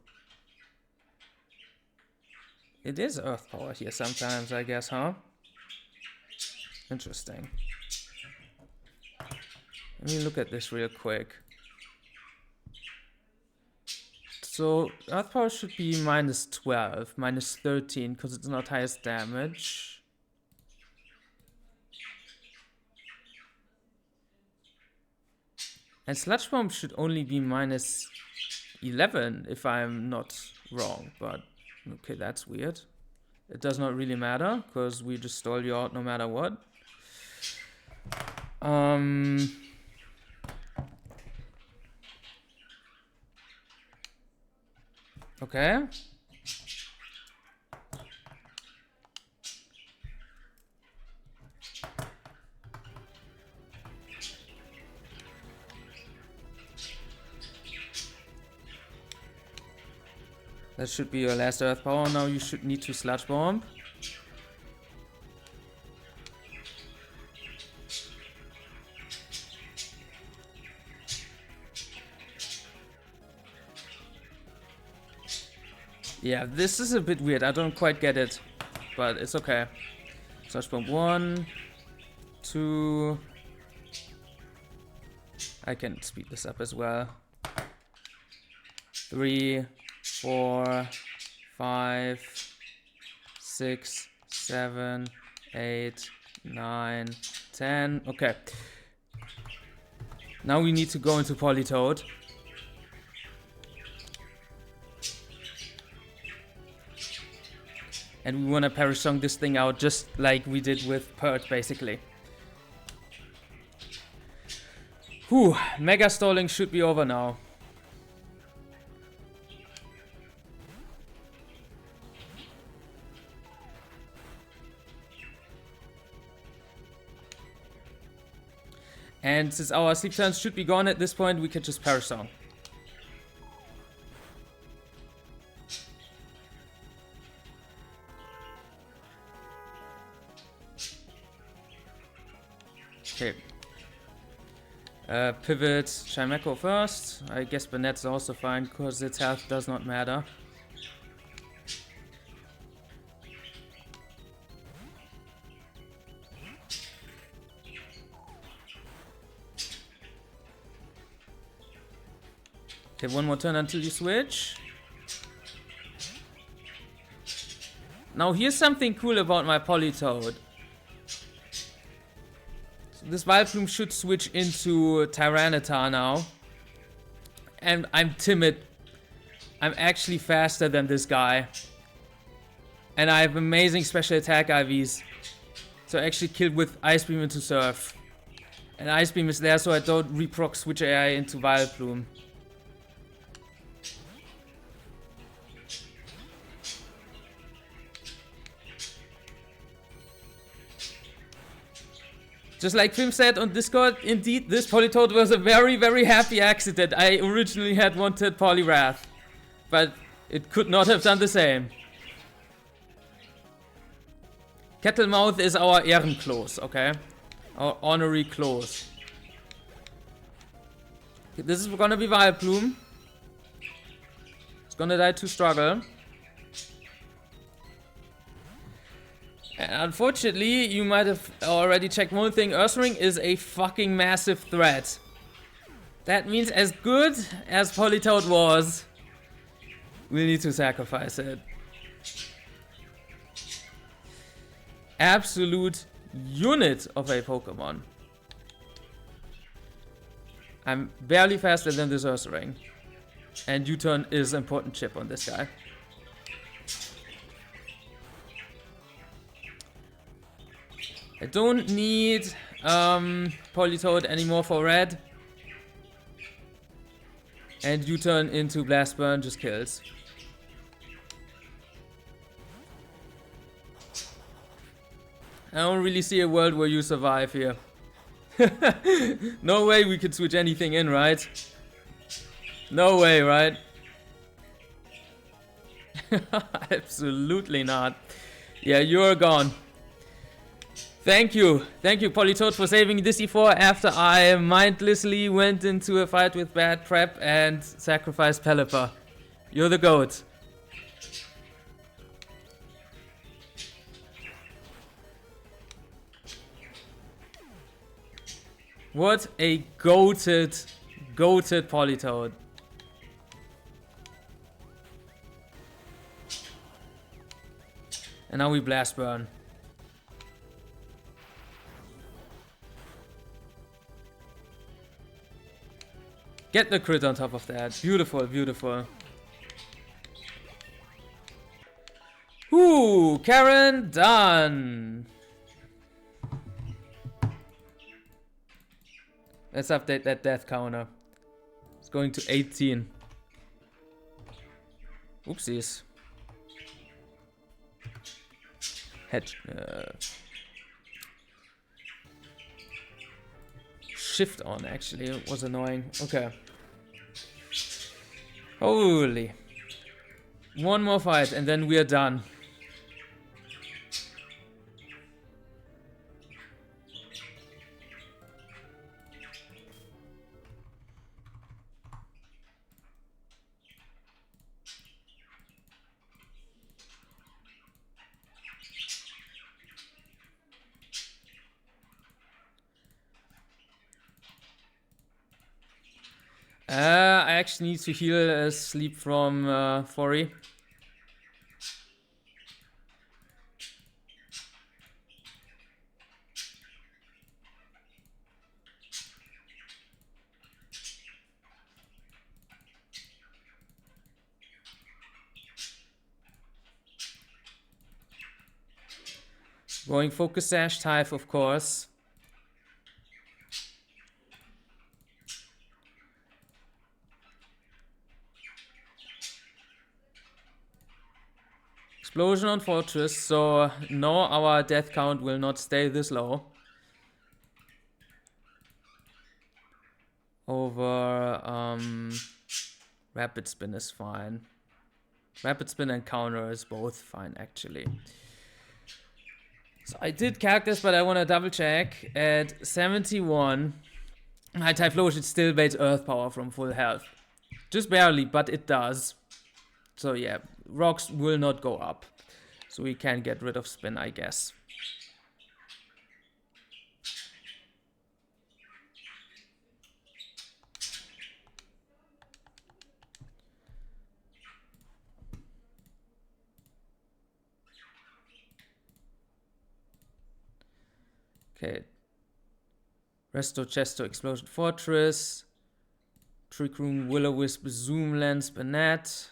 It is Earth Power here sometimes, I guess, huh? Interesting. Let me look at this real quick. So Earth Power should be minus 12, minus 13, because it's not highest damage. And Sludge Bomb should only be minus 11, if I'm not wrong. But, okay, that's weird. It does not really matter, because we just stall you out no matter what. Okay. That should be your last Earth Power. Now you should need to Sludge Bomb. Yeah, this is a bit weird. I don't quite get it, but it's okay. Sludge Bomb 1, 2. I can speed this up as well. 3, 4, 5, 6, 7, 8, 9, 10. Okay. Now we need to go into Politoed. And we want to Perish Song this thing out just like we did with Purge, basically. Whew, Mega Stalling should be over now. And since our sleep turns should be gone at this point, we can just Perish Song. Okay. Pivot Chimecho first. I guess Banette's also fine because its health does not matter. Okay, one more turn until you switch. Now here's something cool about my Politoed. This Vileplume should switch into Tyranitar now. And I'm timid. I'm actually faster than this guy. And I have amazing special attack IVs. So I actually killed with Ice Beam into Surf. And Ice Beam is there so I don't reproc switch AI into Vileplume. Just like Fim said on Discord, indeed, this Politoed was a very, very happy accident. I originally had wanted Poliwrath, but it could not have done the same. Kettlemouth is our Ehrenclose, okay? Our honorary close. Okay, this is gonna be Vileplume. It's gonna die to struggle. And unfortunately, you might have already checked one thing. Ursaring is a fucking massive threat. That means as good as Politoed was, we need to sacrifice it. Absolute unit of a Pokemon. I'm barely faster than this Ursaring. And U-turn is an important chip on this guy. I don't need Politoed anymore for red. And U-turn into Blast Burn just kills. I don't really see a world where you survive here. No way we could switch anything in, right? No way, right? Absolutely not. Yeah, you're gone. Thank you, Politoed, for saving this E4 after I mindlessly went into a fight with bad prep and sacrificed Pelipper. You're the GOAT. What a goated Politoed. And now we Blast Burn. Get the crit on top of that. Beautiful, beautiful. Ooh, Karen done. Let's update that death counter. It's going to 18. Oopsies. Shift on, actually. It was annoying. Okay. Holy. One more fight and then we are done. I actually need to heal sleep from Fori. Going Focus Sash type, of course. Explosion on Fortress, so no, our death count will not stay this low. Over Rapid Spin is fine. Rapid Spin and Counter is both fine, actually. So I did Cactus, but I want to double check. At 71, my Typhlosion still baits Earth Power from full health. Just barely, but it does. So yeah, rocks will not go up. So we can get rid of Spin, I guess. Okay. Resto, Chesto, Explosion Fortress. Trick Room, Will-O-Wisp, Zoom Lens, Banette.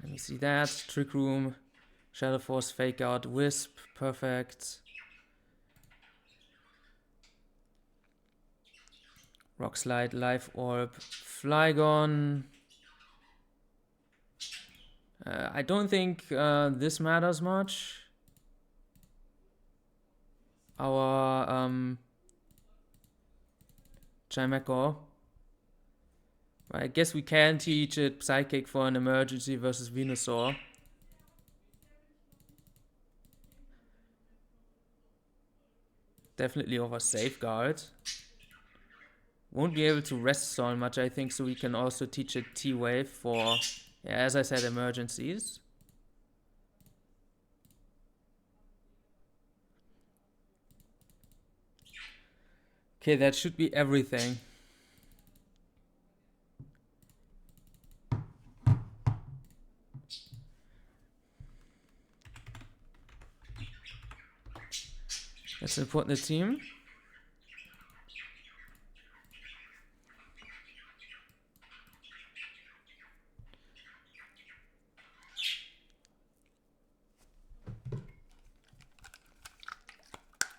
Let me see that. Trick Room, Shadow Force, Fake Out, Wisp. Perfect. Rock Slide, Life Orb, Flygon. I don't think this matters much. Our Chimecho. I guess we can teach it Psychic for an emergency versus Venusaur. Definitely over Safeguard. Won't be able to rest stall much, I think, so we can also teach a T-wave for, yeah, as I said, emergencies. Okay, that should be everything. Let's import the team.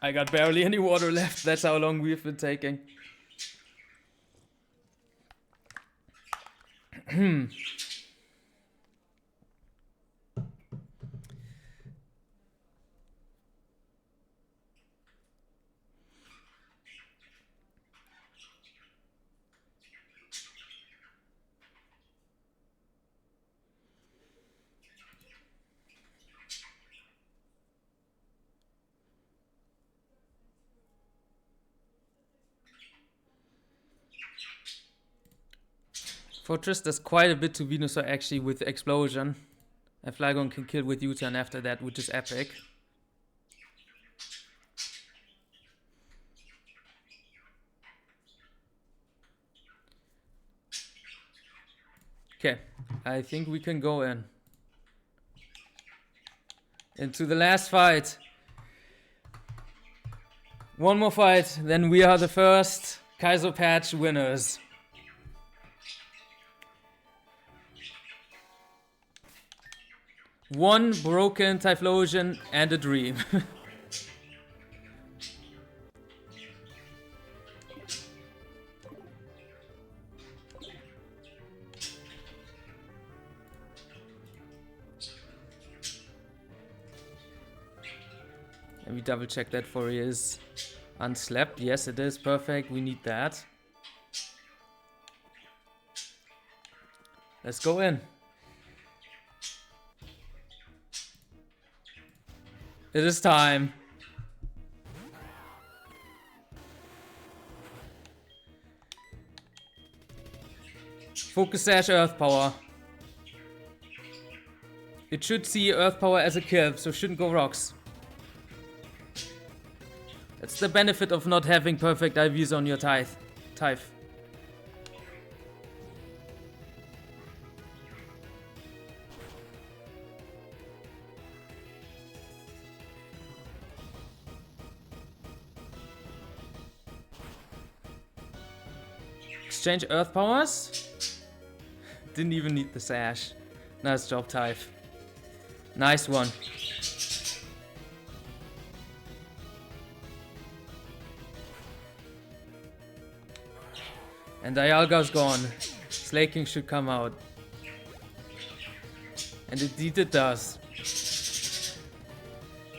I got barely any water left. That's how long we've been taking. Fortress does quite a bit to Venusaur actually with Explosion. And Flygon can kill with U-turn after that, which is epic. Okay, I think we can go in. Into the last fight. One more fight, then we are the first Kaizo Patch winners. One broken Typhlosion and a dream. Let me double check that for his unslept. Yes, it is perfect. We need that. Let's go in. It is time. Focus Sash Earth Power. It should see Earth Power as a kill, so shouldn't go rocks. That's the benefit of not having perfect IVs on your Typh. Exchange Earth Powers. Didn't even need the Sash. Nice job, Typh. Nice one. And Dialga's gone. Slaking should come out. And indeed it does.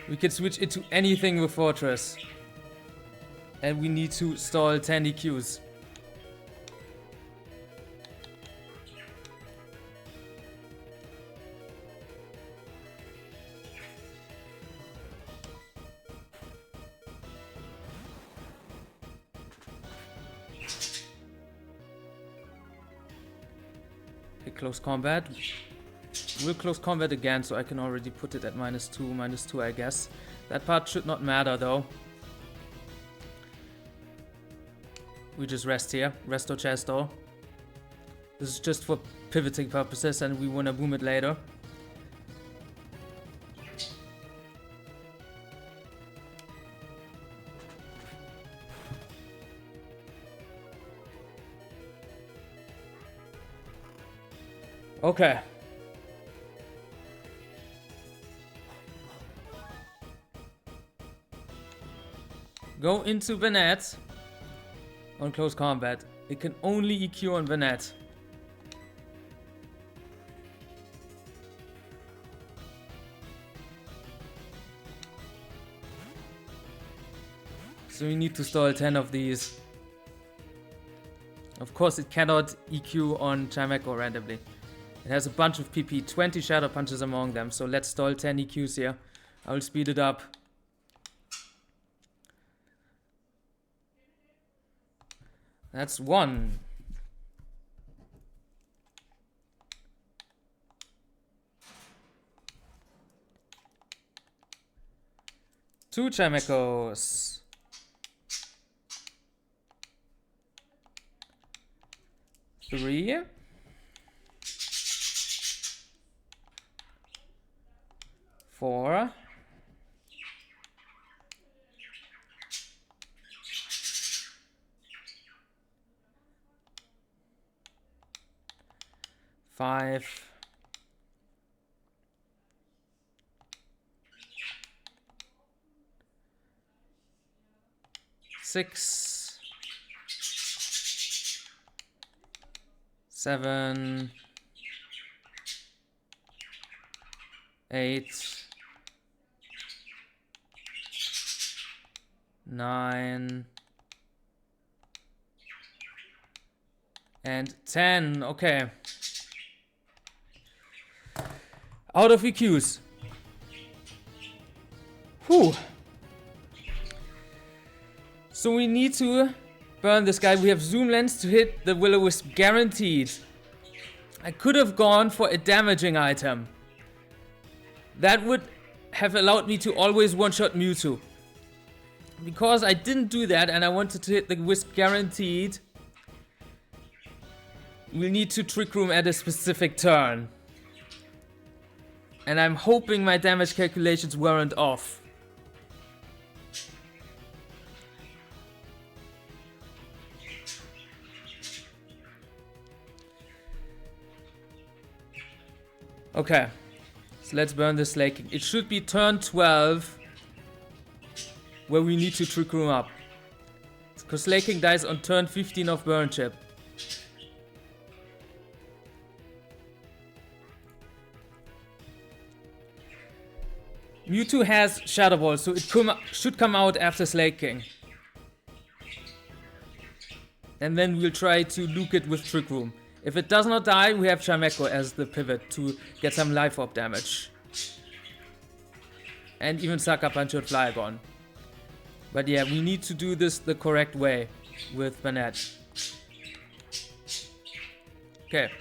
We can switch it to anything with Fortress. And we need to stall 10 EQs. Close combat. We'll close combat again, so I can already put it at -2, I guess. That part should not matter though. We just rest here. Resto Chesto. This is just for pivoting purposes and we wanna boom it later. Okay. Go into Banette on close combat. It can only EQ on Banette. So we need to stall 10 of these. Of course it cannot EQ on Chimecho randomly. It has a bunch of PP, 20 Shadow Punches among them, so let's stall 10 EQs here. I'll speed it up. That's 1. Two Chimeckos. 3. 4. 5. 6. 7. 8. 9. And 10. Okay. Out of EQs. Whew. So we need to burn this guy. We have zoom lens to hit the Will-O-Wisp guaranteed. I could have gone for a damaging item. That would have allowed me to always one-shot Mewtwo. Because I didn't do that and I wanted to hit the Wisp guaranteed, we'll need to Trick Room at a specific turn. And I'm hoping my damage calculations weren't off. Okay, so let's burn this Slaking. It should be turn 12 where we need to Trick Room up. Because Slaking dies on turn 15 of Burn Chip. Mewtwo has Shadow Ball, so it should come out after Slaking. And then we'll try to nuke it with Trick Room. If it does not die, we have Chimecho as the pivot to get some Life Orb damage. And even Sucker Punch or Flygon. But yeah, we need to do this the correct way with Banette. Okay.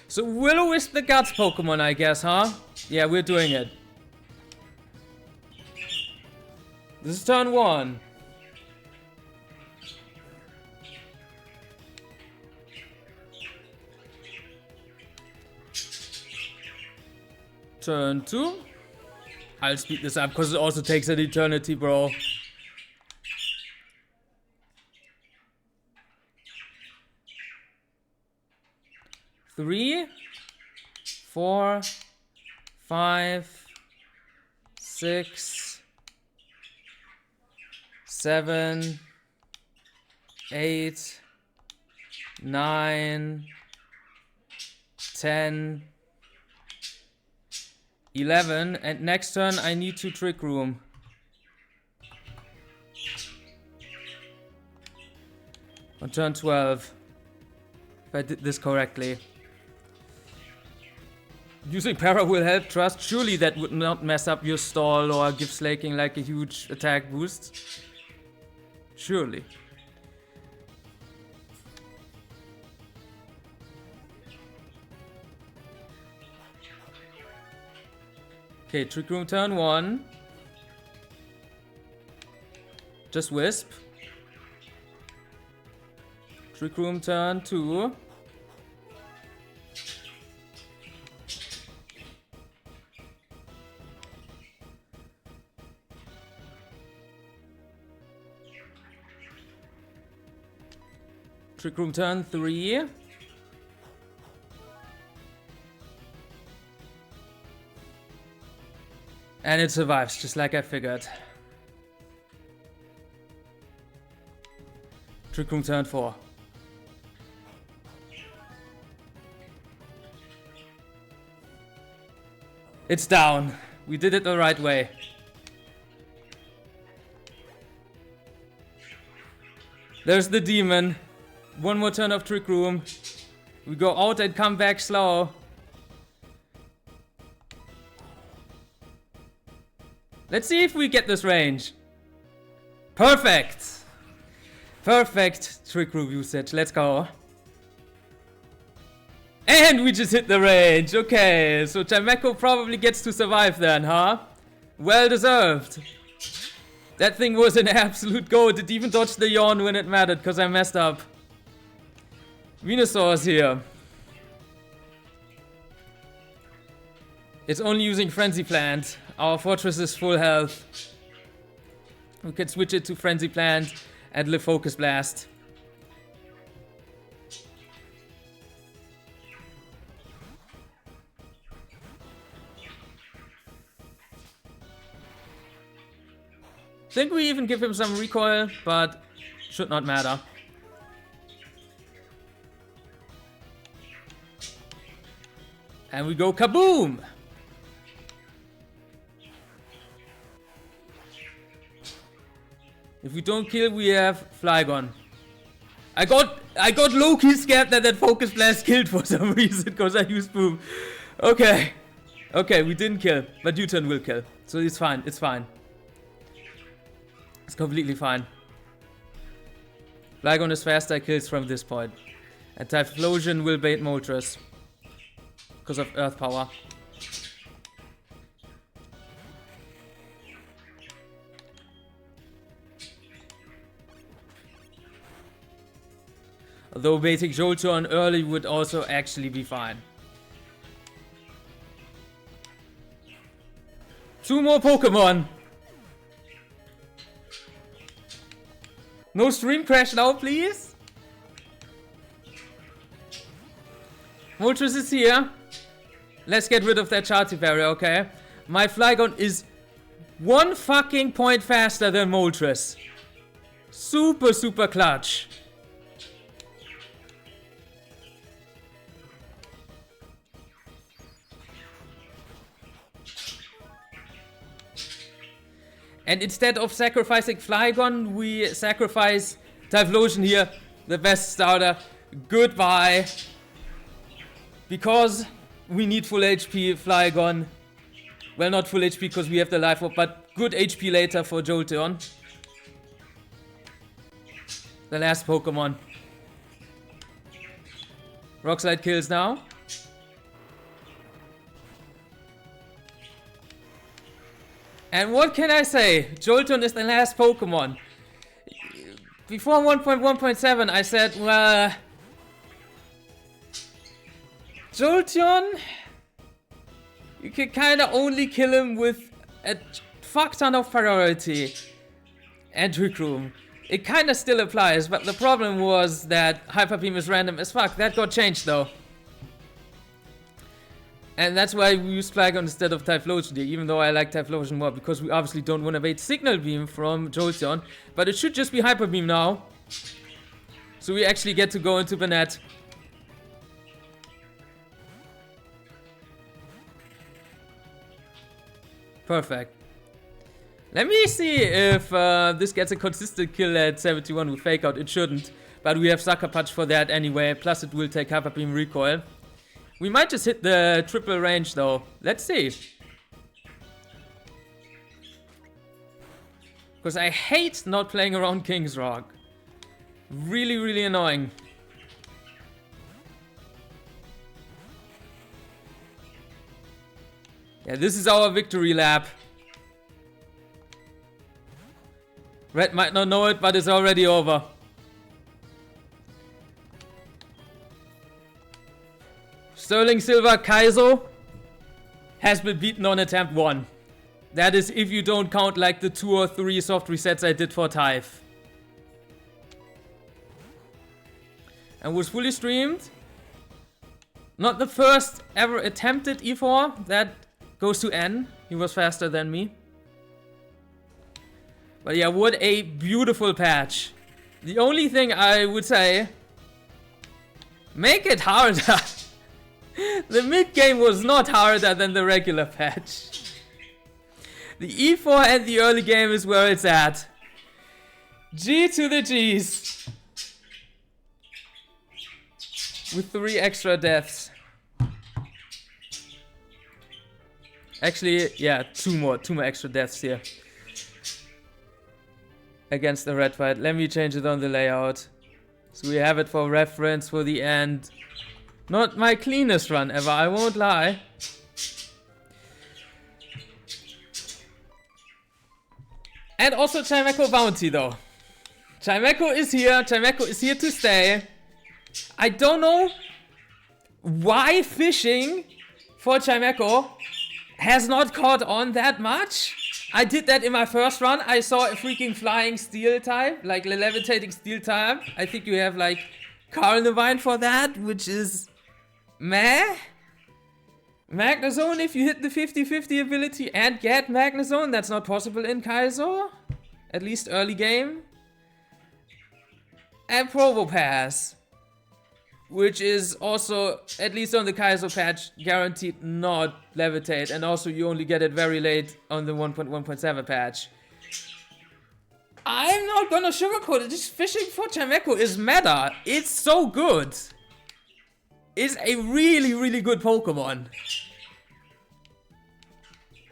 So Will-O-Wisp the Guts Pokemon, I guess, huh? Yeah, we're doing it. This is turn 1. Turn 2. I'll speed this up because it also takes an eternity, bro. Three, 4, 5, 6, 7, 8, 9, 10, 11, and next turn I need to Trick Room. On turn 12. If I did this correctly. Using Para will help, trust. Surely that would not mess up your stall or give Slaking like a huge attack boost. Surely. Okay, Trick Room turn 1. Just Wisp. Trick Room turn 2. Trick Room turn 3. And it survives, just like I figured. Trick Room turn 4. It's down. We did it the right way. There's the demon. One more turn of Trick Room. We go out and come back slow. Let's see if we get this range. Perfect! Perfect trick room usage. Let's go. And we just hit the range. Okay, so Jameco probably gets to survive then, huh? Well deserved. That thing was an absolute goat. It even dodged the yawn when it mattered because I messed up. Venusaur's here. It's only using Frenzy Plant. Our fortress is full health. We can switch it to Frenzy Plant and live Focus Blast. Think we even give him some recoil, but should not matter. And we go kaboom! If we don't kill, we have Flygon. I got low-key scared that Focus Blast killed for some reason, because I used Boom. Okay. Okay, we didn't kill, but U-turn will kill. So it's fine, it's fine. It's completely fine. Flygon is faster, kills from this point. And Typhlosion will bait Moltres. Because of Earth Power. Although baiting Jolteon early would also actually be fine. 2 more Pokemon! No stream crash now, please! Moltres is here. Let's get rid of that Charti barrier, okay? My Flygon is 1 fucking point faster than Moltres. Super, super clutch. And instead of sacrificing Flygon, we sacrifice Typhlosion here, the best starter. Goodbye. Because we need full HP Flygon. Well, not full HP because we have the Life Orb, but good HP later for Jolteon. The last Pokemon. Rock Slide kills now. And what can I say? Jolteon is the last Pokemon. Before 1.1.7 I said, well... Jolteon... You can kinda only kill him with a fuck ton of priority. And Trick Room. It kinda still applies, but the problem was that Hyper Beam is random as fuck. That got changed though. And that's why we use Flygon instead of Typhlosion here, even though I like Typhlosion more, because we obviously don't want to bait Signal Beam from Jolteon. But it should just be Hyper Beam now. So we actually get to go into the net. Perfect. Let me see if this gets a consistent kill at 71 with Fake Out. It shouldn't. But we have Sucker Punch for that anyway. Plus it will take Hyper Beam recoil. We might just hit the triple range though. Let's see. Because I hate not playing around King's Rock. Really, really annoying. Yeah, this is our victory lap. Red might not know it, but it's already over. Sterling Silver Kaizo has been beaten on attempt 1. That is if you don't count like the 2 or 3 soft resets I did for Typh. And was fully streamed. Not the first ever attempted E4. That goes to N. He was faster than me. But yeah, what a beautiful patch. The only thing I would say... Make it harder. The mid-game was not harder than the regular patch. The E4 and the early game is where it's at. G to the G's. With 3 extra deaths. Actually, yeah, two more extra deaths here. against the red fight. Let me change it on the layout. So we have it for reference for the end. Not my cleanest run ever, I won't lie. And also Chimecho bounty though. Chimecho is here. Chimecho is here to stay. I don't know why fishing for Chimecho has not caught on that much. I did that in my first run. I saw a freaking flying steel type, like a levitating steel type. I think you have like Carnivine for that, which is meh. Magnezone if you hit the 50-50 ability and get Magnezone. That's not possible in Kaizo. At least early game. And Probopass, which is also, at least on the Kaizo patch, guaranteed not levitate. And also you only get it very late on the 1.1.7 patch. I'm not gonna sugarcoat it. Just fishing for Chimecho is meta. It's so good. It's a really, really good Pokemon.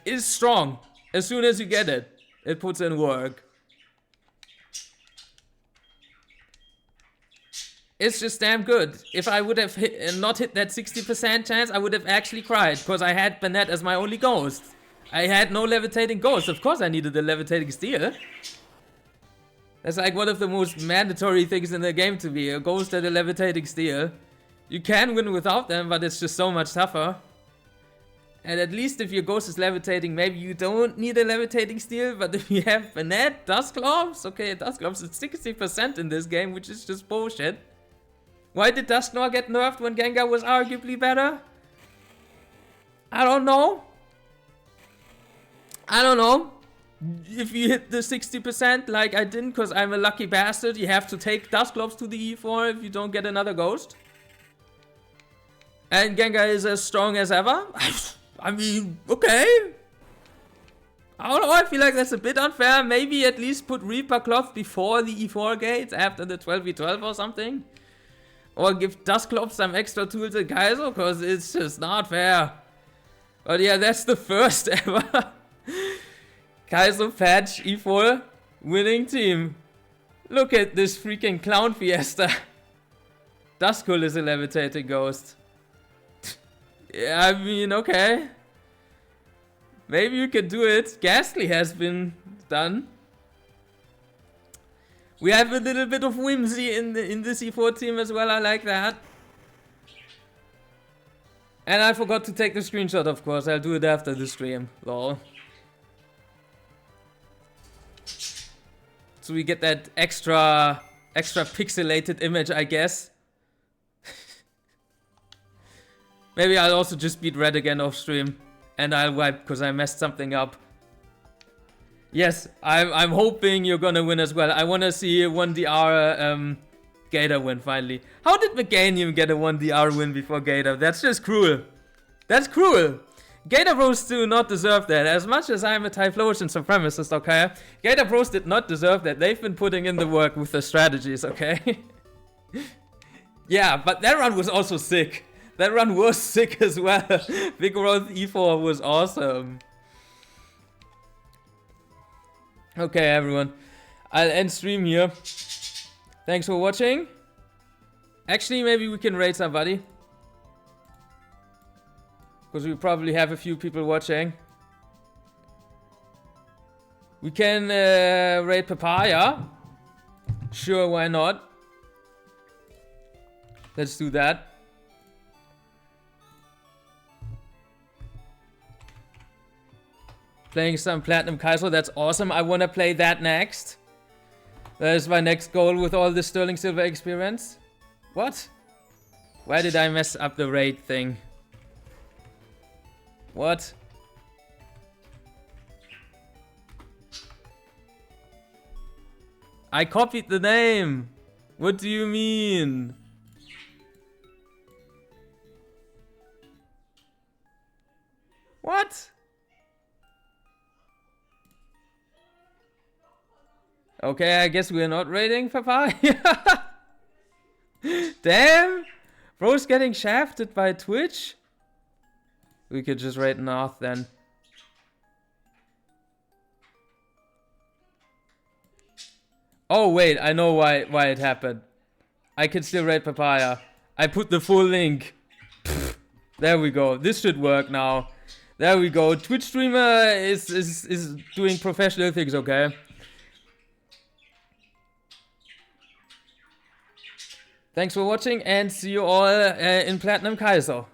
It's strong. As soon as you get it, it puts in work. It's just damn good. If I would have not hit that 60% chance, I would have actually cried. Because I had Banette as my only ghost. I had no levitating ghost. Of course I needed the levitating steel. That's like one of the most mandatory things in the game to be. A ghost and a levitating steel. You can win without them, but it's just so much tougher. And at least if your ghost is levitating, maybe you don't need a levitating steel. But if you have Banette, Dusclops, okay, Dusclops is 60% in this game, which is just bullshit. Why did Dusknoir get nerfed when Gengar was arguably better? I don't know. I don't know. If you hit the 60% like I didn't, because I'm a lucky bastard, you have to take Dusclops to the E4 if you don't get another ghost. And Gengar is as strong as ever. I mean, okay. I don't know, I feel like that's a bit unfair. Maybe at least put Reaper Cloth before the E4 gates, after the 12v12 or something. Or give Dusclops some extra tools in Kaizo, because it's just not fair. But yeah, that's the first ever Kaizo patch E4 winning team. Look at this freaking clown fiesta. Duskull is a levitating ghost. Yeah, I mean, okay. Maybe you can do it. Ghastly has been done. We have a little bit of whimsy in the C4 team as well. I like that. And I forgot to take the screenshot, of course. I'll do it after the stream. Lol. So we get that extra pixelated image, I guess. Maybe I'll also just beat Red again off stream. And I'll wipe because I messed something up. Yes, I'm hoping you're gonna win as well. I wanna see a 1DR Gator win finally. How did Meganium get a 1DR win before Gator? That's just cruel. That's cruel. Gator Bros do not deserve that. As much as I'm a Typhlosion supremacist, okay? Gator Bros did not deserve that. They've been putting in the work with the strategies, okay? Yeah, but that run was also sick. That run was sick as well. Vigoroth E4 was awesome. Okay, everyone. I'll end stream here. Thanks for watching. Actually, maybe we can raid somebody. Because we probably have a few people watching. We can raid Papaya. Sure, why not? Let's do that. Playing some Platinum Kaizo, that's awesome. I want to play that next. That is my next goal with all the Sterling Silver experience. What? Why did I mess up the raid thing? What? I copied the name. What do you mean? What? Okay, I guess we're not raiding Papaya. Damn! Bro's getting shafted by Twitch. We could just raid North then. Oh wait, I know why it happened. I can still raid Papaya. I put the full link. There we go. This should work now. There we go. Twitch streamer is doing professional things, okay? Thanks for watching and see you all in Platinum Kaiser.